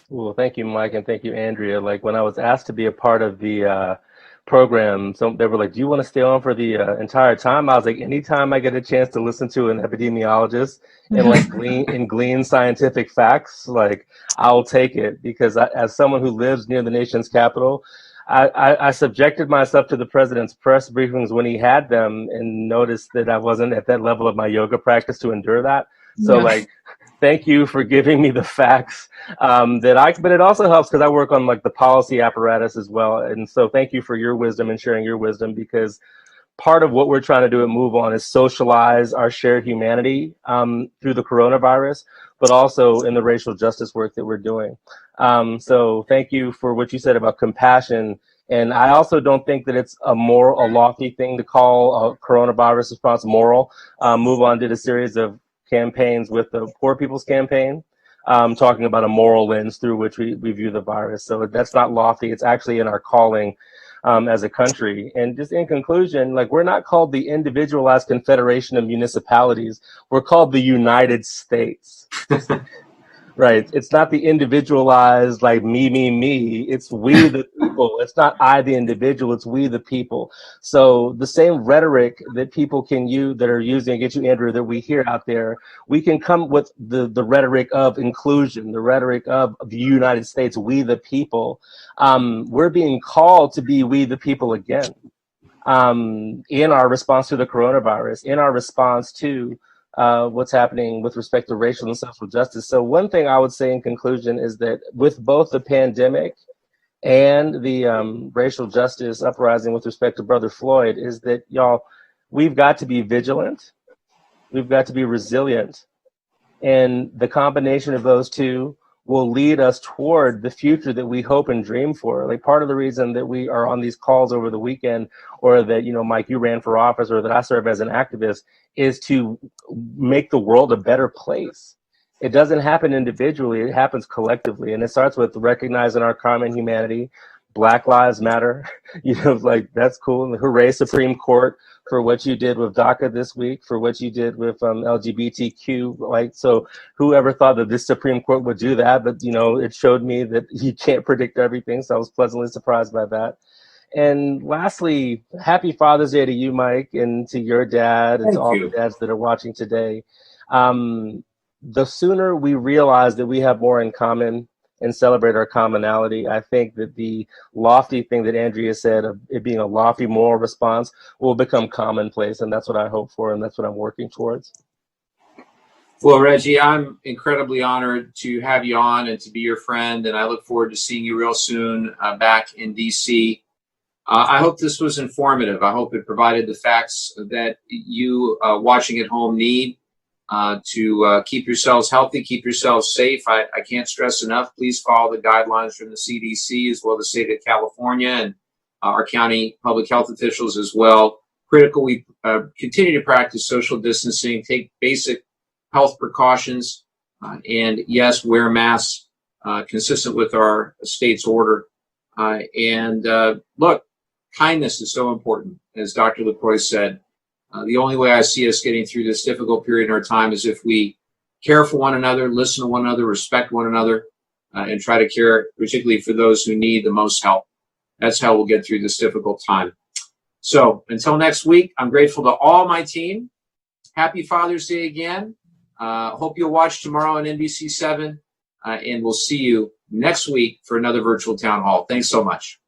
Well, thank you, Mike, and thank you, Andrea. Like when I was asked to be a part of the program, so they were like, "Do you want to stay on for the entire time?" I was like, "Anytime I get a chance to listen to an epidemiologist and like glean scientific facts, like I'll take it." Because as someone who lives near the nation's capital, I subjected myself to the president's press briefings when he had them and noticed that I wasn't at that level of my yoga practice to endure that. So like, thank you for giving me the facts but it also helps because I work on like the policy apparatus as well. And so thank you for your wisdom and sharing your wisdom, because part of what we're trying to do at Move On is socialize our shared humanity through the coronavirus, but also in the racial justice work that we're doing. So thank you for what you said about compassion. And I also don't think that it's a lofty thing to call a coronavirus response moral. Move On did a series of campaigns with the Poor People's Campaign, talking about a moral lens through which we view the virus. So that's not lofty. It's actually in our calling as a country. And just in conclusion, like we're not called the Individualized Confederation of Municipalities. We're called the United States. Right. It's not the individualized, like me. It's we the people. It's not I the individual. It's we the people. So the same rhetoric that people can use that are using against you, Andrew, that we hear out there, we can come with the rhetoric of inclusion, the rhetoric of the United States, we the people. We're being called to be we the people again in our response to the coronavirus, in our response to what's happening with respect to racial and social justice. So one thing I would say in conclusion is that with both the pandemic and the racial justice uprising with respect to Brother Floyd is that, y'all, we've got to be vigilant. We've got to be resilient. And the combination of those two will lead us toward the future that we hope and dream for. Like part of the reason that we are on these calls over the weekend, or that, you know, Mike, you ran for office, or that I serve as an activist, is to make the world a better place. It doesn't happen individually, it happens collectively. And it starts with recognizing our common humanity. Black Lives Matter, you know, like that's cool. And hooray, Supreme Court, for what you did with DACA this week, for what you did with LGBTQ. Like, so whoever thought that this Supreme Court would do that, but you know, it showed me that you can't predict everything. So I was pleasantly surprised by that. And lastly, happy Father's Day to you, Mike, and to your dad, and to all the dads that are watching today. The sooner we realize that we have more in common and celebrate our commonality, I think that the lofty thing that Andrea said of it being a lofty moral response will become commonplace. And that's what I hope for, and that's what I'm working towards. Well, Reggie, I'm incredibly honored to have you on and to be your friend, and I look forward to seeing you real soon back in DC. I hope this was informative. I hope it provided the facts that you watching at home need to keep yourselves healthy, keep yourselves safe. I can't stress enough, please follow the guidelines from the CDC as well as the state of California and our county public health officials as well. Critical, we continue to practice social distancing, take basic health precautions, and yes, wear masks consistent with our state's order. Look, kindness is so important. As Dr. Lacroix said, the only way I see us getting through this difficult period in our time is if we care for one another, listen to one another, respect one another, and try to care particularly for those who need the most help. That's how we'll get through this difficult time. So until next week, I'm grateful to all my team. Happy Father's Day again. Hope you'll watch tomorrow on NBC7, and we'll see you next week for another virtual town hall. Thanks so much.